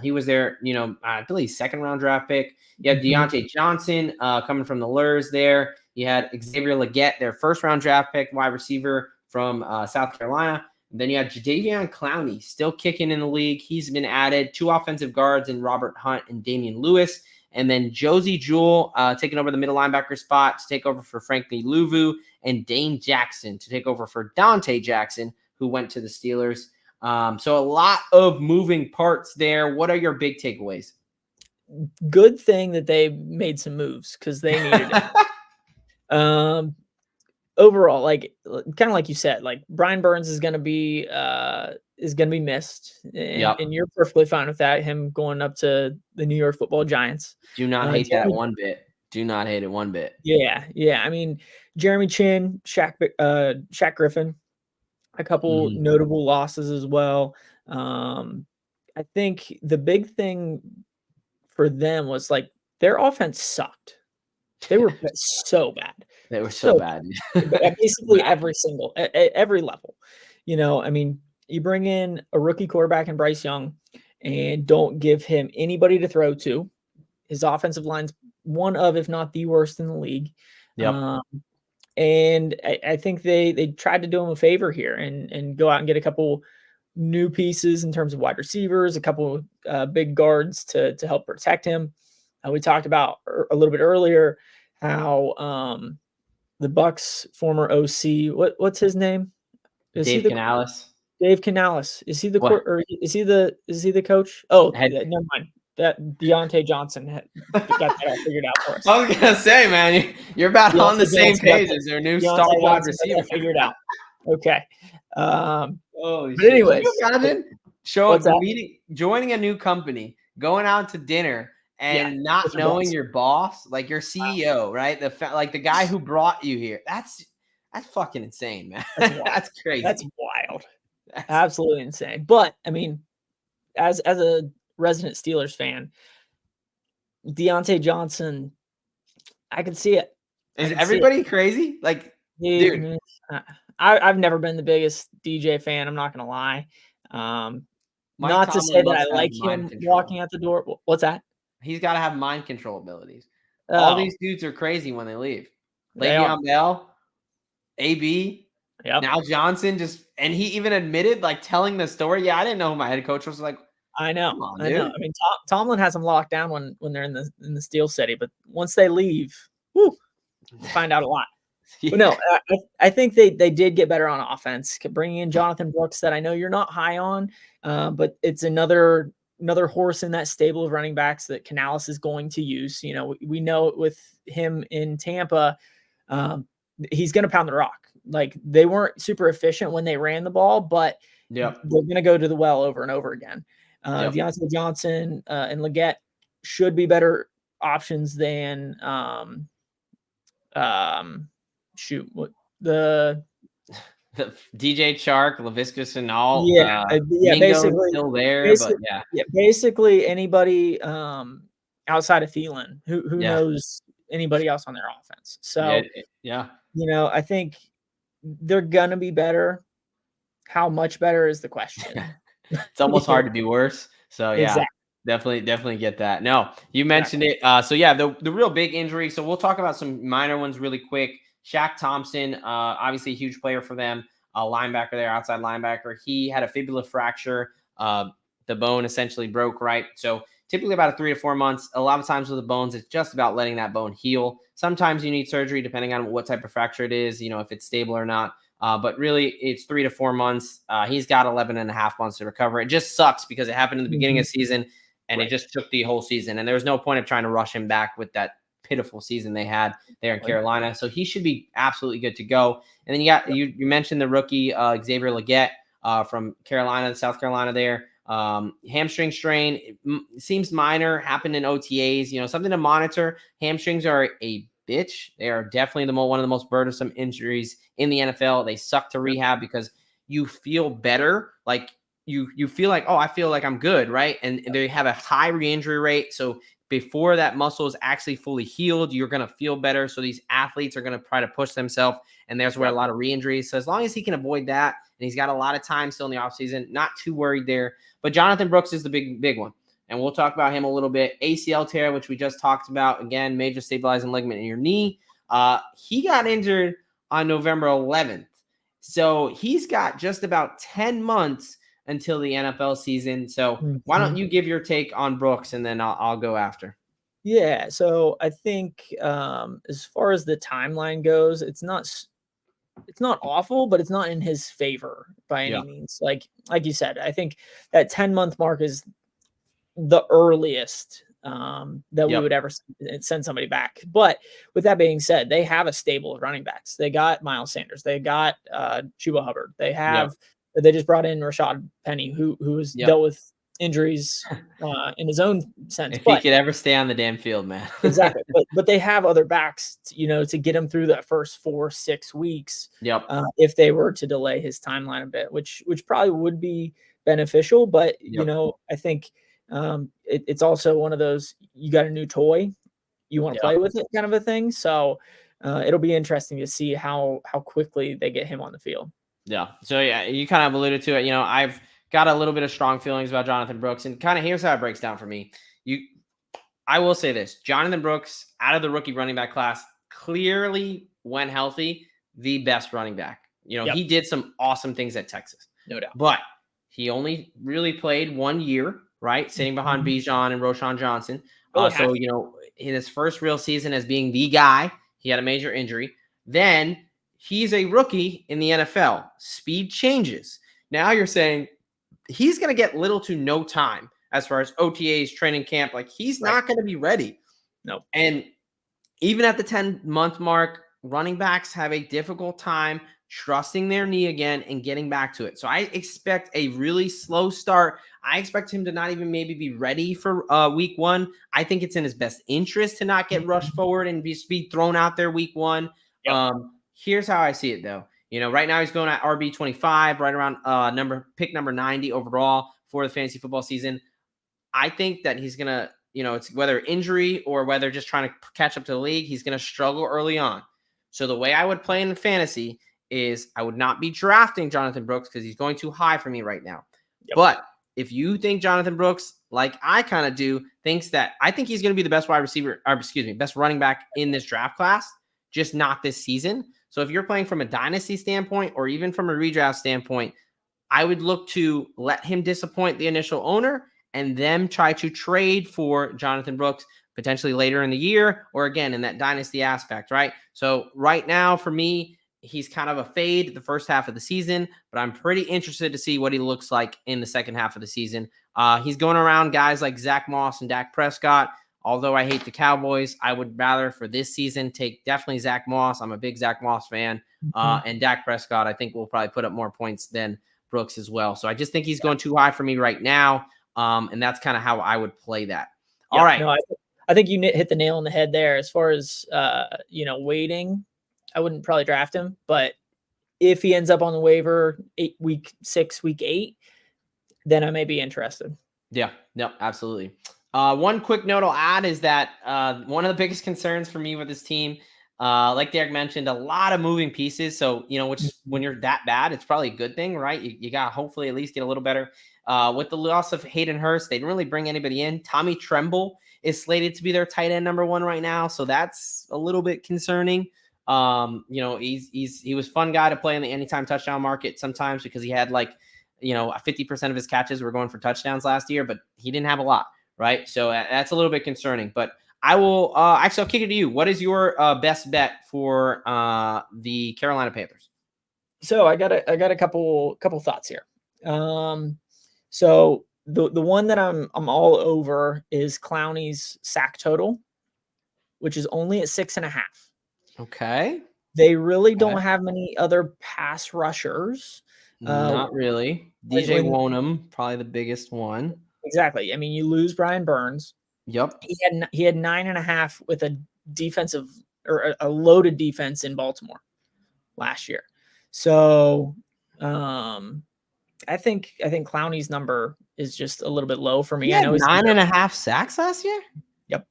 He was their, I believe, second-round draft pick. You had Deontay Johnson coming from the Lurs there. You had Xavier Legette, their first-round draft pick, wide receiver from South Carolina. And then you had Jadeveon Clowney, still kicking in the league. He's been added. 2 offensive guards in Robert Hunt and Damian Lewis. And then Josie Jewell taking over the middle linebacker spot to take over for Frankie Louvu, and Dane Jackson to take over for Dante Jackson, who went to the Steelers. So a lot of moving parts there. What are your big takeaways? Good thing that they made some moves, because they needed it. Overall, kind of like you said, Brian Burns is going to be missed, and you're perfectly fine with that. Him going up to the New York Football Giants. Do not hate that one bit. Do not hate it one bit. Yeah. I mean, Jeremy Chin, Shaq Griffin, a couple notable losses as well. I think the big thing for them was their offense sucked. They were so bad. They were so bad. At basically every level. I mean, you bring in a rookie quarterback in Bryce Young and don't give him anybody to throw to. His offensive line's one of, if not the worst in the league. Yep. And I think they tried to do him a favor here and go out and get a couple new pieces in terms of wide receivers, a couple big guards to help protect him. We talked about a little bit earlier how the Bucs former OC, what's his name? Dave Canales. Dave Canales. Is he is he the coach? Oh, never mind. That Deontay Johnson got that all figured out for us. I was gonna say, man, you're about Deontay on the same page as their new star wide receiver. Figured out. Okay. But anyways, joining a new company, going out to dinner, and not knowing your boss, like your CEO, right? The guy who brought you here. That's fucking insane, man. That's crazy. That's wild. Absolutely insane. But I mean, as a resident Steelers fan, Deontay Johnson, I can see it. Is can see it. everybody crazy? Like, dude, Mhm. I've never been the biggest DJ fan, I'm not gonna lie. Mike Not to Tomlin say that I must have like mind him control. walking out the door. What's that? He's got to have mind control abilities. All Oh, these dudes are crazy when they leave. they are. Le'Veon Bell, AB, Yep. now Johnson and he even admitted, like, telling the story. Yeah, I didn't know who my head coach was. Like, I know, come on, I know. dude. I mean, Tomlin has them locked down when they're in the Steel City, but once they leave, whoo, you find out a lot. But Yeah. no, I think they did get better on offense. Bringing in Jonathan Brooks, that I know you're not high on, but it's another horse in that stable of running backs that Canales is going to use. You know, we know with him in Tampa, um, he's going to pound the rock. Like, they weren't super efficient when they ran the ball, but Yep. they're going to go to the well over and over again. Yep. Deontay Johnson and Leggett should be better options than shoot, what the The DJ Chark, Laviska and all. yeah, Mingo's still there, but yeah. basically anybody outside of Thielen, who Yeah. knows anybody else on their offense. Yeah. So, Yeah. I think they're gonna be better. How much better is the question. It's almost hard to be worse. So yeah, Exactly. definitely get that. No, you mentioned Exactly. it. So yeah, the real big injury. So we'll talk about some minor ones really quick. Shaq Thompson, obviously a huge player for them, linebacker there, outside linebacker. He had a fibula fracture. The bone essentially broke, right? So typically about a 3 to 4 months. A lot of times with the bones, it's just about letting that bone heal. Sometimes you need surgery depending on what type of fracture it is, if it's stable or not. But really, it's 3 to 4 months. He's got 11 and a half months to recover. It just sucks because it happened in the beginning of the season, and it just took the whole season. And there was no point of trying to rush him back with that pitiful season they had there in Carolina. So he should be absolutely good to go. And then you mentioned the rookie Xavier Leggett from Carolina, South Carolina there. Hamstring strain, it seems minor, happened in OTAs, something to monitor. Hamstrings are a bitch. They are definitely one of the most burdensome injuries in the NFL. They suck to rehab because you feel better. Like you feel like, oh, I feel like I'm good, right? And they have a high re-injury rate. So before that muscle is actually fully healed, you're going to feel better. So these athletes are going to try to push themselves, and there's where a lot of re-injuries. So as long as he can avoid that, and he's got a lot of time still in the offseason, not too worried there. But Jonathan Brooks is the big one. And we'll talk about him a little bit. ACL tear, which we just talked about. Again, major stabilizing ligament in your knee. He got injured on November 11th. So he's got just about 10 months until the NFL season. So why don't you give your take on Brooks, and then I'll go after. Yeah, so I think as far as the timeline goes, it's not awful, but it's not in his favor by any Yeah. means. Like you said, I think that 10-month mark is the earliest that we would ever send somebody back. But with that being said, they have a stable of running backs. They got Miles Sanders. They got Chuba Hubbard. They just brought in Rashad Penny, who has dealt with injuries in his own sense. If he But could ever stay on the damn field, man. exactly. But they have other backs, to get him through that first 4-6 weeks. If they were to delay his timeline a bit, which probably would be beneficial. But I think it's also one of those, you got a new toy, you want to play with it, kind of a thing. So it'll be interesting to see how quickly they get him on the field. Yeah. So yeah, you kind of alluded to it. I've got a little bit of strong feelings about Jonathan Brooks, and kind of here's how it breaks down for me. I will say this: Jonathan Brooks, out of the rookie running back class, clearly, when healthy, the best running back. He did some awesome things at Texas, no doubt, but he only really played 1 year, right? Sitting behind Bijan and Roschon Johnson. So, in his first real season as being the guy, he had a major injury. Then he's a rookie in the NFL. Speed changes. Now you're saying he's going to get little to no time as far as OTAs, training camp. Like, he's not going to be ready. No. And even at the 10-month mark, running backs have a difficult time trusting their knee again and getting back to it. So I expect a really slow start. I expect him to not even maybe be ready for week 1. I think it's in his best interest to not get rushed forward and be thrown out there week 1. Here's how I see it, though. Right now he's going at RB 25, right around pick number 90 overall for the fantasy football season. I think that he's going to, it's whether injury or whether just trying to catch up to the league, he's going to struggle early on. So the way I would play in fantasy is I would not be drafting Jonathan Brooks because he's going too high for me right now. Yep. But if you think Jonathan Brooks, like I kind of do, I think he's going to be the best wide receiver, or best running back in this draft class, just not this season. So if you're playing from a dynasty standpoint or even from a redraft standpoint, I would look to let him disappoint the initial owner and then try to trade for Jonathan Brooks potentially later in the year or again in that dynasty aspect, right? So right now for me, he's kind of a fade the first half of the season, but I'm pretty interested to see what he looks like in the second half of the season. He's going around guys like Zach Moss and Dak Prescott. Although I hate the Cowboys, I would rather for this season take definitely Zach Moss. I'm a big Zach Moss fan. And Dak Prescott, I think will probably put up more points than Brooks as well. So I just think he's going too high for me right now. And that's kind of how I would play that. All right. No, I think you hit the nail on the head there. As far as, waiting, I wouldn't probably draft him. But if he ends up on the waiver week 6, week 8, then I may be interested. Yeah, no, absolutely. One quick note I'll add is that one of the biggest concerns for me with this team, like Derek mentioned, a lot of moving pieces. So, which when you're that bad, it's probably a good thing, right? You got to hopefully at least get a little better. With the loss of Hayden Hurst, they didn't really bring anybody in. Tommy Tremble is slated to be their tight end number 1 right now. So that's a little bit concerning. He was a fun guy to play in the anytime touchdown market sometimes because he had 50% of his catches were going for touchdowns last year, but he didn't have a lot. Right. So that's a little bit concerning, but I will actually I'll kick it to you. What is your best bet for the Carolina Panthers? So I got a couple thoughts here. So the one that I'm all over is Clowney's sack total, which is only at 6.5. Okay. They really don't have many other pass rushers. Not really. DJ Wonham, probably the biggest one. Exactly. I mean, you lose Brian Burns. Yep. He had 9.5 with a defensive or a loaded defense in Baltimore last year. So I think Clowney's number is just a little bit low for me. I know 9.5 sacks last year. Yep.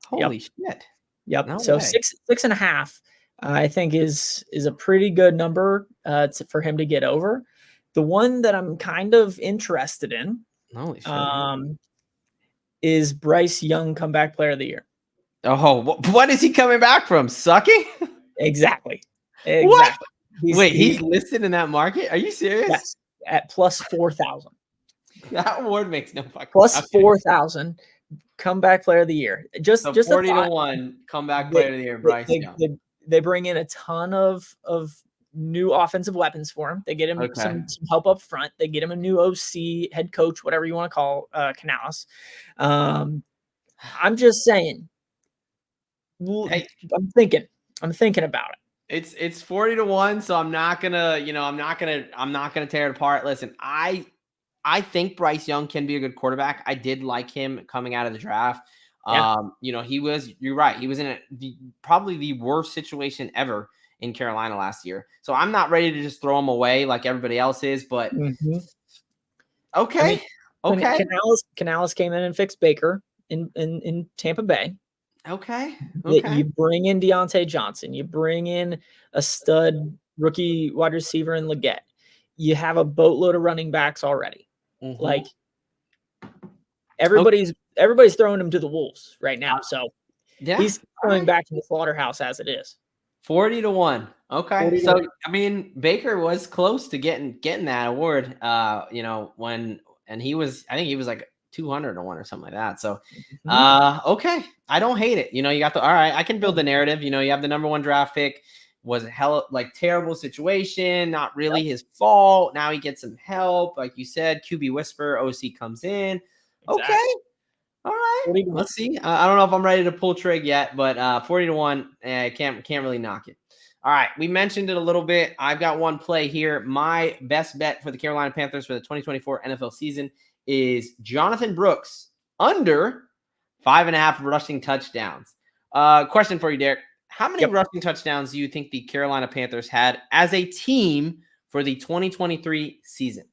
Holy shit. Yep. No so way. 6.5, I think is a pretty good number for him to get over. The one that I'm kind of interested in is Bryce Young comeback player of the year. Oh, what is he coming back from? Sucking? Exactly. What? He's listed in that market? Are you serious? Yes, at plus 4,000. That award makes no fucking plus 4,000 comeback player of the year. Just 40-1 comeback player of the year, Bryce Young. They bring in a ton of new offensive weapons for him. They get him some help up front. They get him a new OC, head coach, whatever you want to call Canales. I'm just saying. Hey, I'm thinking about it. It's 40-1, so I'm not gonna tear it apart. Listen, I think Bryce Young can be a good quarterback. I did like him coming out of the draft. Yeah. You're right. He was in probably the worst situation ever in Carolina last year. So I'm not ready to just throw him away like everybody else is, but okay. Canales came in and fixed Baker in Tampa Bay. Okay. You bring in Deontay Johnson. You bring in a stud rookie wide receiver in Leggett. You have a boatload of running backs already. Like everybody's throwing him to the wolves right now. So he's coming back to the slaughterhouse as it is. 40-1. Okay. So I mean, Baker was close to getting that award. I think he was like 200-1 or something like that. So okay. I don't hate it. You got all right, I can build the narrative. You have the number 1 draft pick, was terrible situation, not really his fault. Now he gets some help. Like you said, QB whisper, OC comes in. Exactly. Okay. All right. Let's see. I don't know if I'm ready to pull trig yet, but 40-1, can't really knock it. All right. We mentioned it a little bit. I've got one play here. My best bet for the Carolina Panthers for the 2024 NFL season is Jonathan Brooks under 5.5 rushing touchdowns. Question for you, Derek. How many rushing touchdowns do you think the Carolina Panthers had as a team for the 2023 season?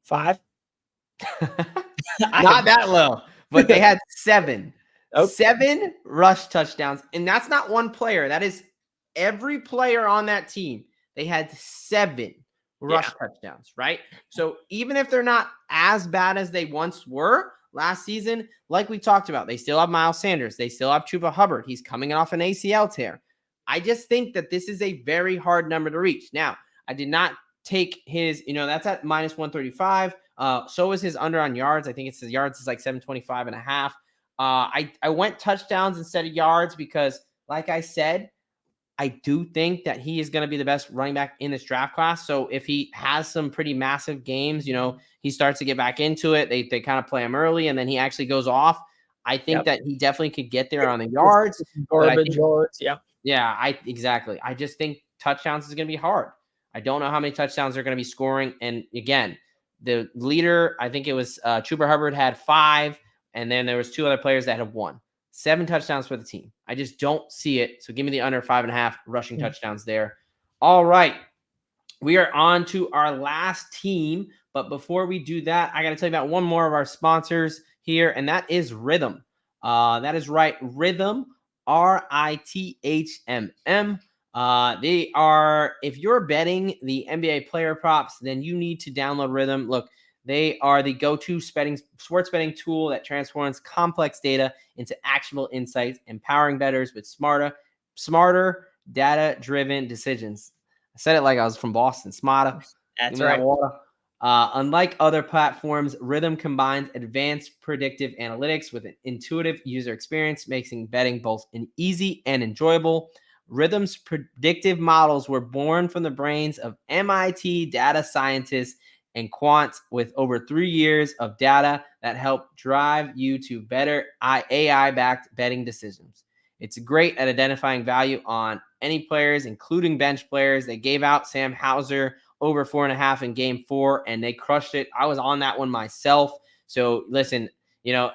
5. Not that low, but they had 7. Okay. 7 rush touchdowns. And that's not one player. That is every player on that team. They had 7 rush touchdowns, right? So even if they're not as bad as they once were last season, like we talked about, they still have Miles Sanders. They still have Chuba Hubbard. He's coming off an ACL tear. I just think that this is a very hard number to reach. Now, I did not take his, that's at minus 135. So is his under on yards. I think it's his yards is like 725 and a half. I went touchdowns instead of yards because, like I said, I do think that he is going to be the best running back in this draft class. So if he has some pretty massive games, he starts to get back into it. They kind of play him early and then he actually goes off. I think that he definitely could get there on the yards. Garbage yards. Yeah. Yeah, exactly. I just think touchdowns is going to be hard. I don't know how many touchdowns they're going to be scoring. And again, the leader, I think it was Chuba Hubbard had 5. And then there was 2 other players that had 1. 7 touchdowns for the team. I just don't see it. So give me the under 5.5 rushing touchdowns there. All right. We are on to our last team. But before we do that, I got to tell you about one more of our sponsors here, and that is Rhythm. That is right. Rhythm, RITHMM. They are, if you're betting the NBA player props, then you need to download Rhythm. Look, they are the go-to sports betting tool that transforms complex data into actionable insights, empowering bettors with smarter data-driven decisions. I said it like I was from Boston. Smarter. That's right. Unlike other platforms, Rhythm combines advanced predictive analytics with an intuitive user experience, making betting both easy and enjoyable. Rhythm's predictive models were born from the brains of MIT data scientists and quants with over 3 years of data that help drive you to better AI-backed betting decisions. It's great at identifying value on any players, including bench players. They gave out Sam Hauser over 4.5 in game 4, and they crushed it. I was on that one myself. So listen, I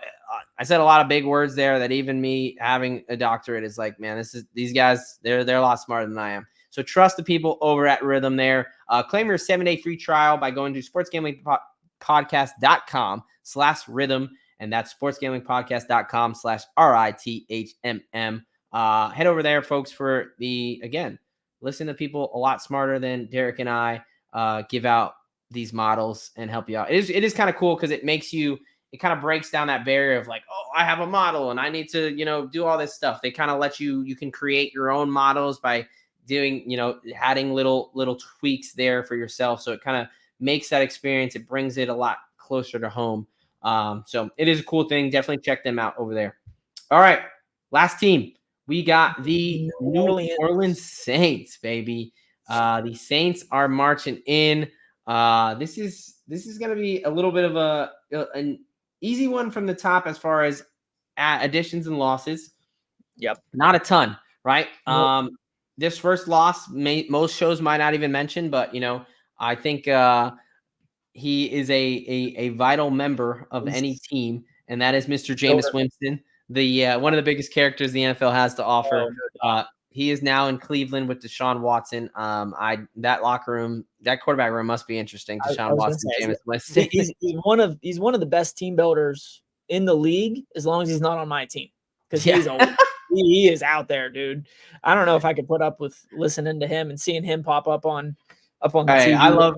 said a lot of big words there that even me having a doctorate is like, man, these guys, they're a lot smarter than I am. So trust the people over at Rhythm there. Claim your 7-day free trial by going to sportsgamblingpodcast.com/rhythm. And that's sportsgamblingpodcast.com/RITHMM. Head over there, folks, listen to people a lot smarter than Derek and I give out these models and help you out. It is kind of cool because it kind of breaks down that barrier of like, oh, I have a model and I need to, do all this stuff. They kind of let you can create your own models by doing, adding little tweaks there for yourself. So it kind of makes that experience. It brings it a lot closer to home. So it is a cool thing. Definitely check them out over there. All right. Last team. We got the New Orleans Saints, baby. The Saints are marching in. This is going to be a little bit of an easy one from the top as far as additions and losses. Yep. Not a ton, right? Nope. This first loss, most shows might not even mention, but I think he is a vital member of any team, and that is Mr. Jameis Winston, the one of the biggest characters the NFL has to offer. He is now in Cleveland with Deshaun Watson. That locker room, that quarterback room must be interesting. Deshaun Watson, Jameis Winston. He's one of the best team builders in the league, as long as he's not on my team, because he is out there, dude. I don't know if I could put up with listening to him and seeing him pop up on the TV.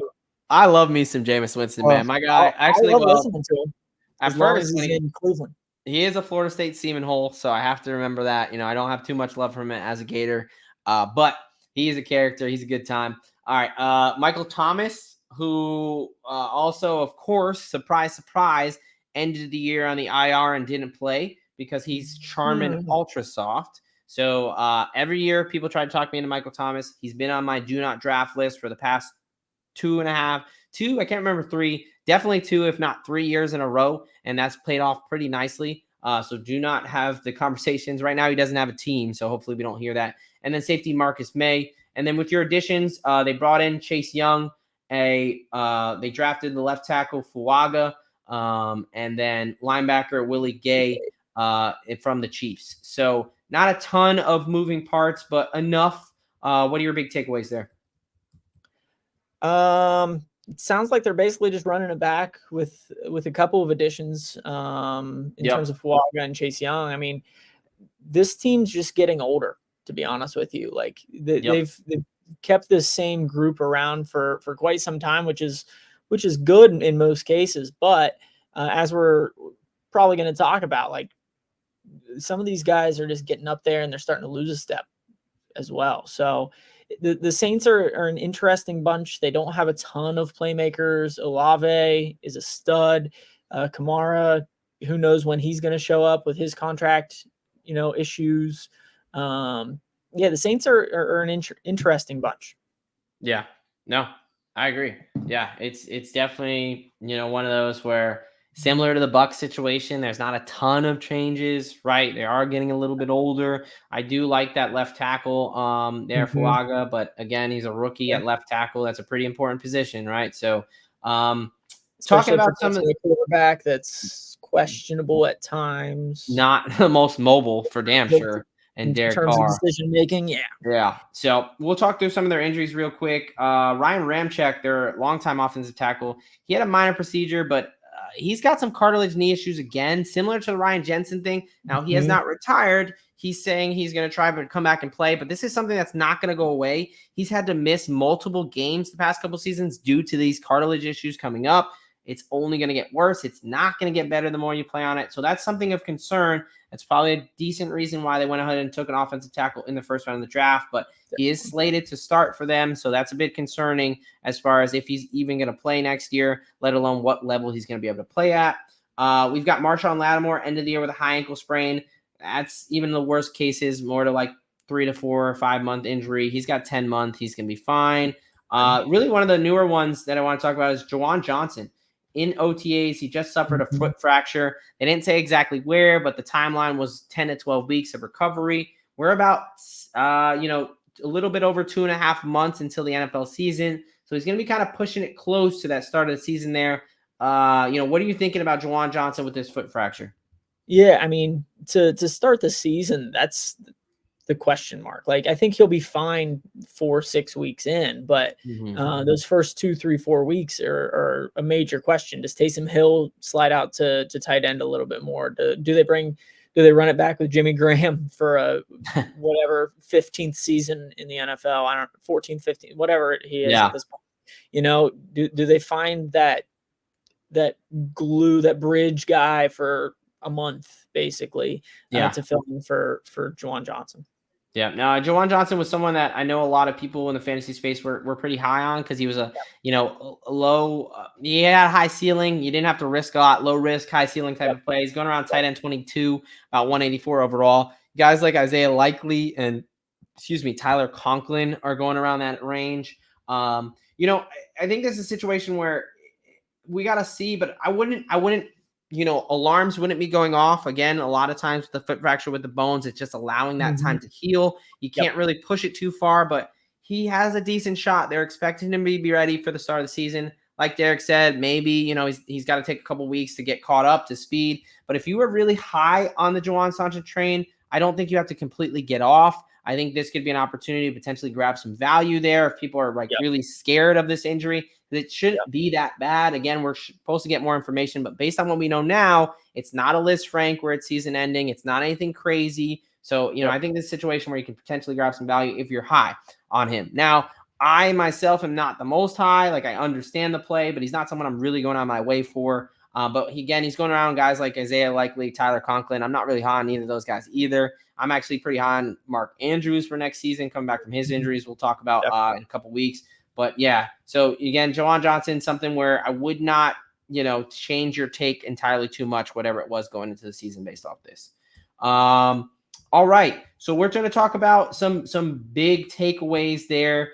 I love me some Jameis Winston, man. My guy, I love listening to him. At first, he's in Cleveland. He is a Florida State Seaman Hole, so I have to remember that. I don't have too much love for him as a Gator, but he is a character. He's a good time. All right, Michael Thomas, who also, of course, surprise, ended the year on the IR and didn't play because he's Charmin Ultra Soft. So every year, people try to talk me into Michael Thomas. He's been on my do not draft list for the past 2.5, I can't remember 3, definitely 2, if not 3 years in a row. And that's played off pretty nicely. So do not have the conversations right now. He doesn't have a team, so hopefully we don't hear that. And then safety Marcus May. And then with your additions, they brought in Chase Young. They drafted the left tackle Fuaga, and then linebacker Willie Gay from the Chiefs. So not a ton of moving parts, but enough. What are your big takeaways there? it sounds like they're basically just running it back with a couple of additions in terms of Huaga and Chase Young. I mean, this team's just getting older, to be honest with you. Like they've kept this same group around for quite some time, which is good in most cases. But as we're probably going to talk about, like some of these guys are just getting up there and they're starting to lose a step as well. So the Saints are an interesting bunch. They don't have a ton of playmakers. Olave is a stud. Kamara, who knows when he's going to show up with his contract, issues. The Saints are an interesting bunch. Yeah, no, I agree. Yeah, it's definitely, one of those where similar to the Bucs situation, there's not a ton of changes, right? They are getting a little bit older. I do like that left tackle there, Fuaga, but again, he's a rookie at left tackle. That's a pretty important position, right? So talking about some of the quarterback that's questionable at times. Not the most mobile for damn sure. And Derek terms Carr. of decision making, yeah. So we'll talk through some of their injuries real quick. Ryan Ramczyk, their longtime offensive tackle, he had a minor procedure, but he's got some cartilage knee issues again, similar to the Ryan Jensen thing. Now he has not retired. He's saying he's going to try to come back and play, but this is something that's not going to go away. He's had to miss multiple games the past couple seasons due to these cartilage issues coming up. It's only going to get worse. It's not going to get better the more you play on it. So that's something of concern. That's probably a decent reason why they went ahead and took an offensive tackle in the first round of the draft, but he is slated to start for them. So that's a bit concerning as far as if he's even going to play next year, let alone what level he's going to be able to play at. We've got Marshawn Lattimore, end of the year with a high ankle sprain. That's even the worst cases, more to like 3 to 4 or 5 month injury. He's got 10 months. He's going to be fine. Really one of the newer ones that I want to talk about is Juwan Johnson. In OTAs, he just suffered a foot fracture. They didn't say exactly where, but the timeline was 10 to 12 weeks of recovery. We're about, a little bit over 2.5 months until the NFL season. So he's going to be kind of pushing it close to that start of the season there. What are you thinking about Juwan Johnson with this foot fracture? Yeah, I mean, to start the season, that's the question mark. Like, I think he'll be fine 4-6 weeks in, but those first 2, 3, 4 weeks are a major question. Does Taysom Hill slide out to tight end a little bit more? Do they run it back with Jimmy Graham for a whatever 15th season in the NFL? I don't 14, 15, whatever he is at this point. Do they find that glue, that bridge guy for a month basically to fill in for Juwan Johnson? Yeah, no, Juwan Johnson was someone that I know a lot of people in the fantasy space were pretty high on because he was a low, he had a high ceiling. You didn't have to risk a lot, low risk, high ceiling type of play. He's going around tight end 22, about 184 overall. Guys like Isaiah Likely and Tyler Conklin are going around that range. I think this is a situation where we got to see, but I wouldn't. Alarms wouldn't be going off. Again, a lot of times with the foot fracture with the bones, it's just allowing that time to heal. You can't really push it too far, but he has a decent shot. They're expecting him to be ready for the start of the season. Like Derek said, maybe, he's got to take a couple weeks to get caught up to speed. But if you were really high on the Juwan Johnson train, I don't think you have to completely get off. I think this could be an opportunity to potentially grab some value there if people are really scared of this injury. It shouldn't be that bad. Again, we're supposed to get more information, but based on what we know now, it's not a Liz Frank where it's season ending. It's not anything crazy. So, I think this is a situation where you can potentially grab some value if you're high on him. Now, I myself am not the most high. Like, I understand the play, but he's not someone I'm really going on my way for. But he's going around guys like Isaiah Likely, Tyler Conklin. I'm not really high on either of those guys either. I'm actually pretty high on Mark Andrews for next season, coming back from his injuries. We'll talk about in a couple weeks. But yeah, so again, Juwan Johnson, something where I would not, change your take entirely too much, whatever it was going into the season based off this. All right, so we're going to talk about some big takeaways there.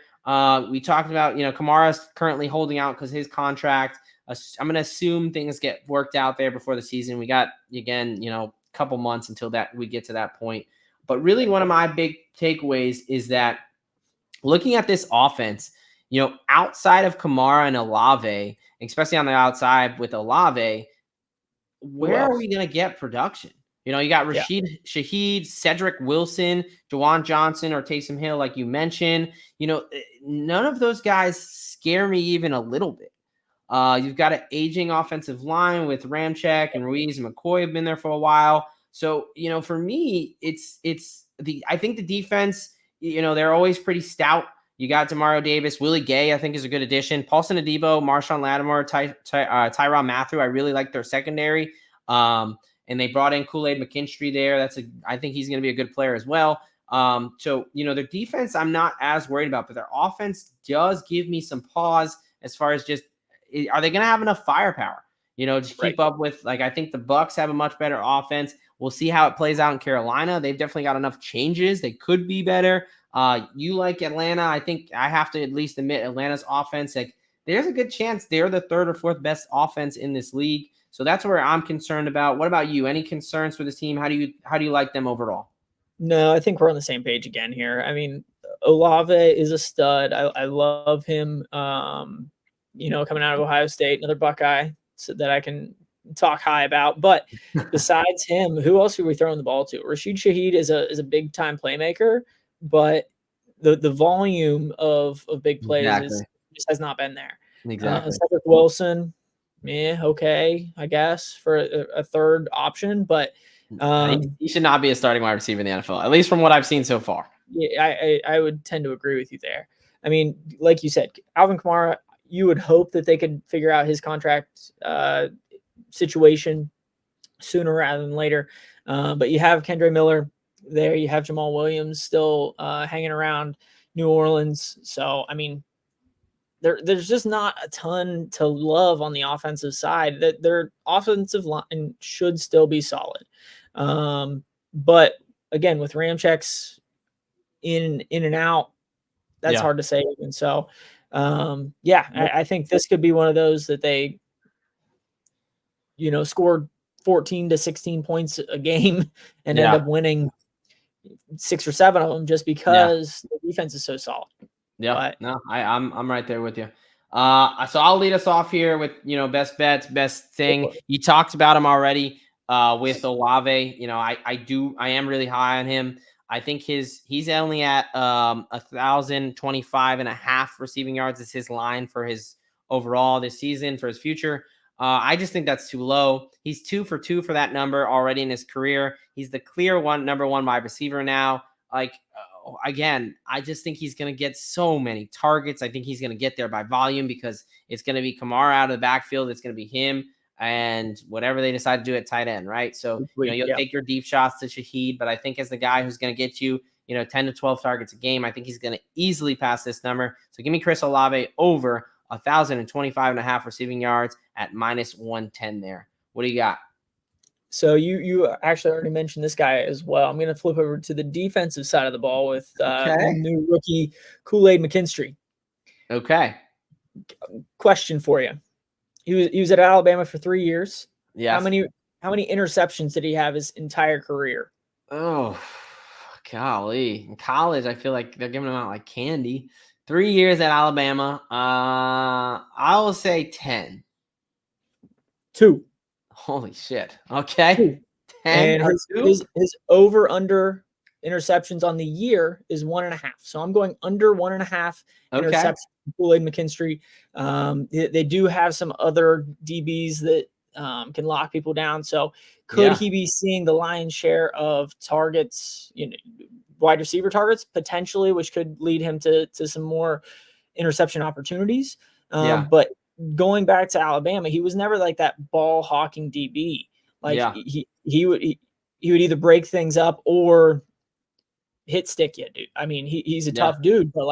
We talked about, Kamara's currently holding out because his contract. I'm going to assume things get worked out there before the season. We got, again, a couple months until that we get to that point. But really, one of my big takeaways is that looking at this offense, outside of Kamara and Olave, especially on the outside with Olave, where are we going to get production? You got Rashid Shaheed, Cedric Wilson, Juwan Johnson, or Taysom Hill, like you mentioned. None of those guys scare me even a little bit. You've got an aging offensive line with Ramczyk and Ruiz and McCoy have been there for a while. So, for me, I think the defense, they're always pretty stout. You got Demario Davis, Willie Gay, I think is a good addition. Paulson Adebo, Marshawn Lattimore, Tyrann Mathieu. I really like their secondary. And they brought in Kool-Aid McKinstry there. I think he's going to be a good player as well. So, their defense, I'm not as worried about, but their offense does give me some pause as far as just, are they going to have enough firepower, to keep up with, I think the Bucs have a much better offense. We'll see how it plays out in Carolina. They've definitely got enough changes. They could be better. You like Atlanta. I think I have to at least admit Atlanta's offense, there's a good chance they're the third or fourth best offense in this league. So that's where I'm concerned about. What about you? Any concerns for this team? How do you like them overall? No, I think we're on the same page again here. I mean, Olave is a stud. I love him. Coming out of Ohio State, another Buckeye that I can talk high about. But besides him, who else are we throwing the ball to? Rashid Shaheed is a big time playmaker, but the volume of big plays just has not been there. Exactly. Cedric Wilson, okay, I guess for a third option, but he should not be a starting wide receiver in the NFL, at least from what I've seen so far. Yeah, I would tend to agree with you there. I mean, like you said, Alvin Kamara, you would hope that they could figure out his contract situation sooner rather than later. But you have Kendre Miller there. You have Jamal Williams still hanging around New Orleans. So, I mean, there's just not a ton to love on the offensive side. That their offensive line should still be solid. But again, with Ramczyk's in and out, that's hard to say. And so, I think this could be one of those that they, scored 14 to 16 points a game and end up winning 6 or 7 of them just because the defense is so solid. Yeah, no, I'm right there with you. So I'll lead us off here with, best bets, best thing. You talked about him already with Olave. I am really high on him. I think he's only at 1,025.5 receiving yards is his line for his overall this season for his future. I just think that's too low. He's 2 for 2 for that number already in his career. He's the clear number one wide receiver now. Again, I just think he's going to get so many targets. I think he's going to get there by volume because it's going to be Kamara out of the backfield. It's going to be him and whatever they decide to do at tight end, right? So, you'll take your deep shots to Shaheed, but I think as the guy who's going to get you, 10 to 12 targets a game, I think he's going to easily pass this number. So give me Chris Olave over 1,025.5 receiving yards at -110 there. What do you got? So you actually already mentioned this guy as well. I'm going to flip over to the defensive side of the ball with new rookie Kool-Aid McKinstry. Okay. Question for you. He was at Alabama for 3 years. Yeah. How many interceptions did he have his entire career? Oh, golly. In college, I feel like they're giving him out like candy. 3 years at Alabama. I will say 10. 2. Holy shit. Okay. 2. And his over under interceptions on the year is 1.5. So I'm going under 1.5 interceptions. Kool-Aid McKinstry. They do have some other DBs that can lock people down. So could he be seeing the lion's share of targets, wide receiver targets potentially, which could lead him to some more interception opportunities. But going back to Alabama, he was never like that ball hawking DB. He would either break things up or hit stick you, dude. I mean, he's a tough dude, but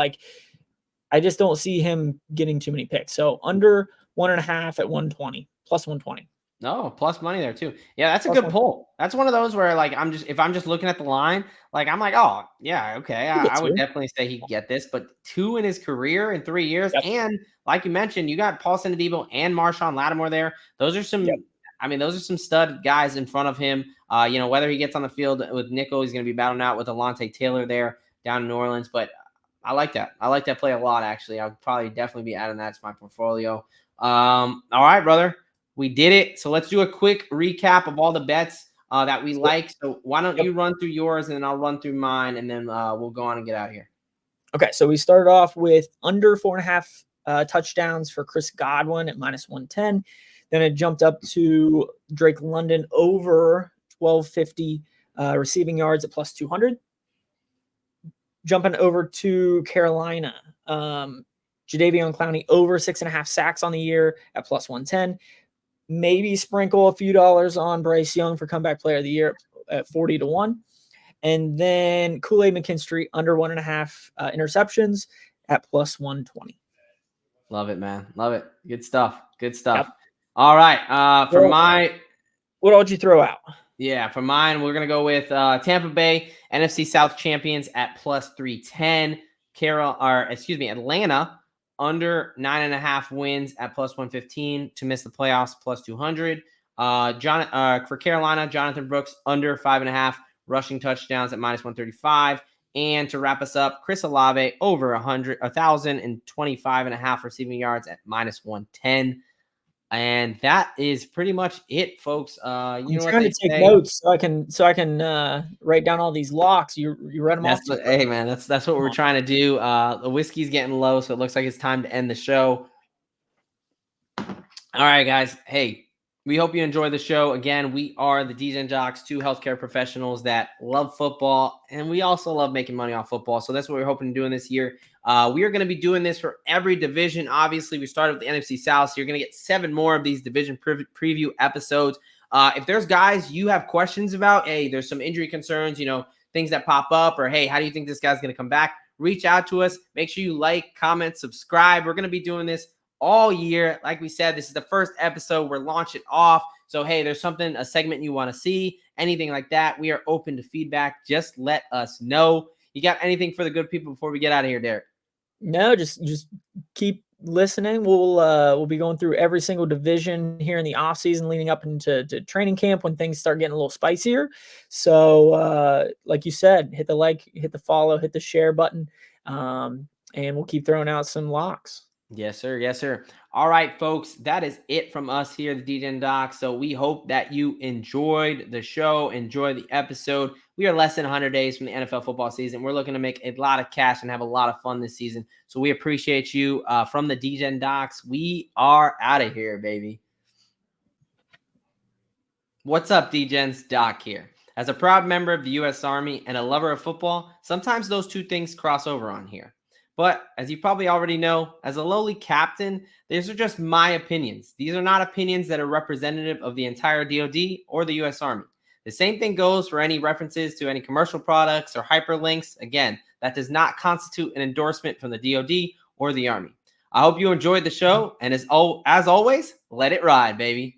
I just don't see him getting too many picks. So under 1.5 at 120, plus 120. No, plus money there too. Yeah, that's a good pull. That's one of those where if I'm just looking at the line, I'm like, oh yeah, okay. I would definitely say he could get this, but 2 in his career in 3 years. And like you mentioned, you got Paulson Adebo and Marshawn Lattimore there. Those are some, those are some stud guys in front of him. Whether he gets on the field with Nickel, he's going to be battling out with Alontae Taylor there down in New Orleans. But I like that. I like that play a lot, actually. I would probably definitely be adding that to my portfolio. All right, brother. We did it. So let's do a quick recap of all the bets that we like. So why don't you run through yours and then I'll run through mine and then we'll go on and get out of here. Okay. So we started off with under 4.5 touchdowns for Chris Godwin at -110. Then it jumped up to Drake London over 1250 receiving yards at +200. Jumping over to Carolina, Jadeveon Clowney over 6.5 sacks on the year at +110. Maybe sprinkle a few dollars on Bryce Young for comeback player of the year at 40-1. And then Kool-Aid McKinstry under 1.5 interceptions at +120. Love it, man. Love it. Good stuff. Good stuff. Yep. All right. What all did you throw out? Yeah, for mine, we're going to go with Tampa Bay, NFC South champions at +310. Atlanta under 9.5 wins at +115 to miss the playoffs +200. For Carolina, Jonathan Brooks under 5.5 rushing touchdowns at -135. And to wrap us up, Chris Olave over 1,025.5 receiving yards at -110. And that is pretty much it, folks. I'm trying to take notes so I can write down all these locks. You read them off. Hey man, that's what we're trying to do. The whiskey's getting low, so it looks like it's time to end the show. All right, guys. Hey, we hope you enjoy the show. Again, we are the D-Gen Jocks, 2 healthcare professionals that love football, and we also love making money off football. So that's what we're hoping to do in this year. We are going to be doing this for every division. Obviously, we started with the NFC South, so you're going to get 7 more of these division preview episodes. If there's guys you have questions about, hey, there's some injury concerns, things that pop up, or hey, how do you think this guy's going to come back? Reach out to us. Make sure you like, comment, subscribe. We're going to be doing this all year. Like we said, this is the first episode. We're launching off. So, hey, there's a segment you want to see, anything like that. We are open to feedback. Just let us know. You got anything for the good people before we get out of here, Derek? No, just keep listening. We'll be going through every single division here in the off season, leading up into training camp when things start getting a little spicier. So, like you said, hit the like, hit the follow, hit the share button, and we'll keep throwing out some locks. Yes, sir. Yes, sir. All right, folks, that is it from us here at the D-Gen Doc. So we hope that you enjoyed the show, enjoyed the episode. We are less than 100 days from the NFL football season. We're looking to make a lot of cash and have a lot of fun this season. So we appreciate you. From the D-Gen Docs, we are out of here, baby. What's up, D-Gens? Doc here. As a proud member of the U.S. Army and a lover of football, sometimes those two things cross over on here. But as you probably already know, as a lowly captain, these are just my opinions. These are not opinions that are representative of the entire DoD or the U.S. Army. The same thing goes for any references to any commercial products or hyperlinks. Again, that does not constitute an endorsement from the DoD or the Army. I hope you enjoyed the show, and as always, let it ride, baby.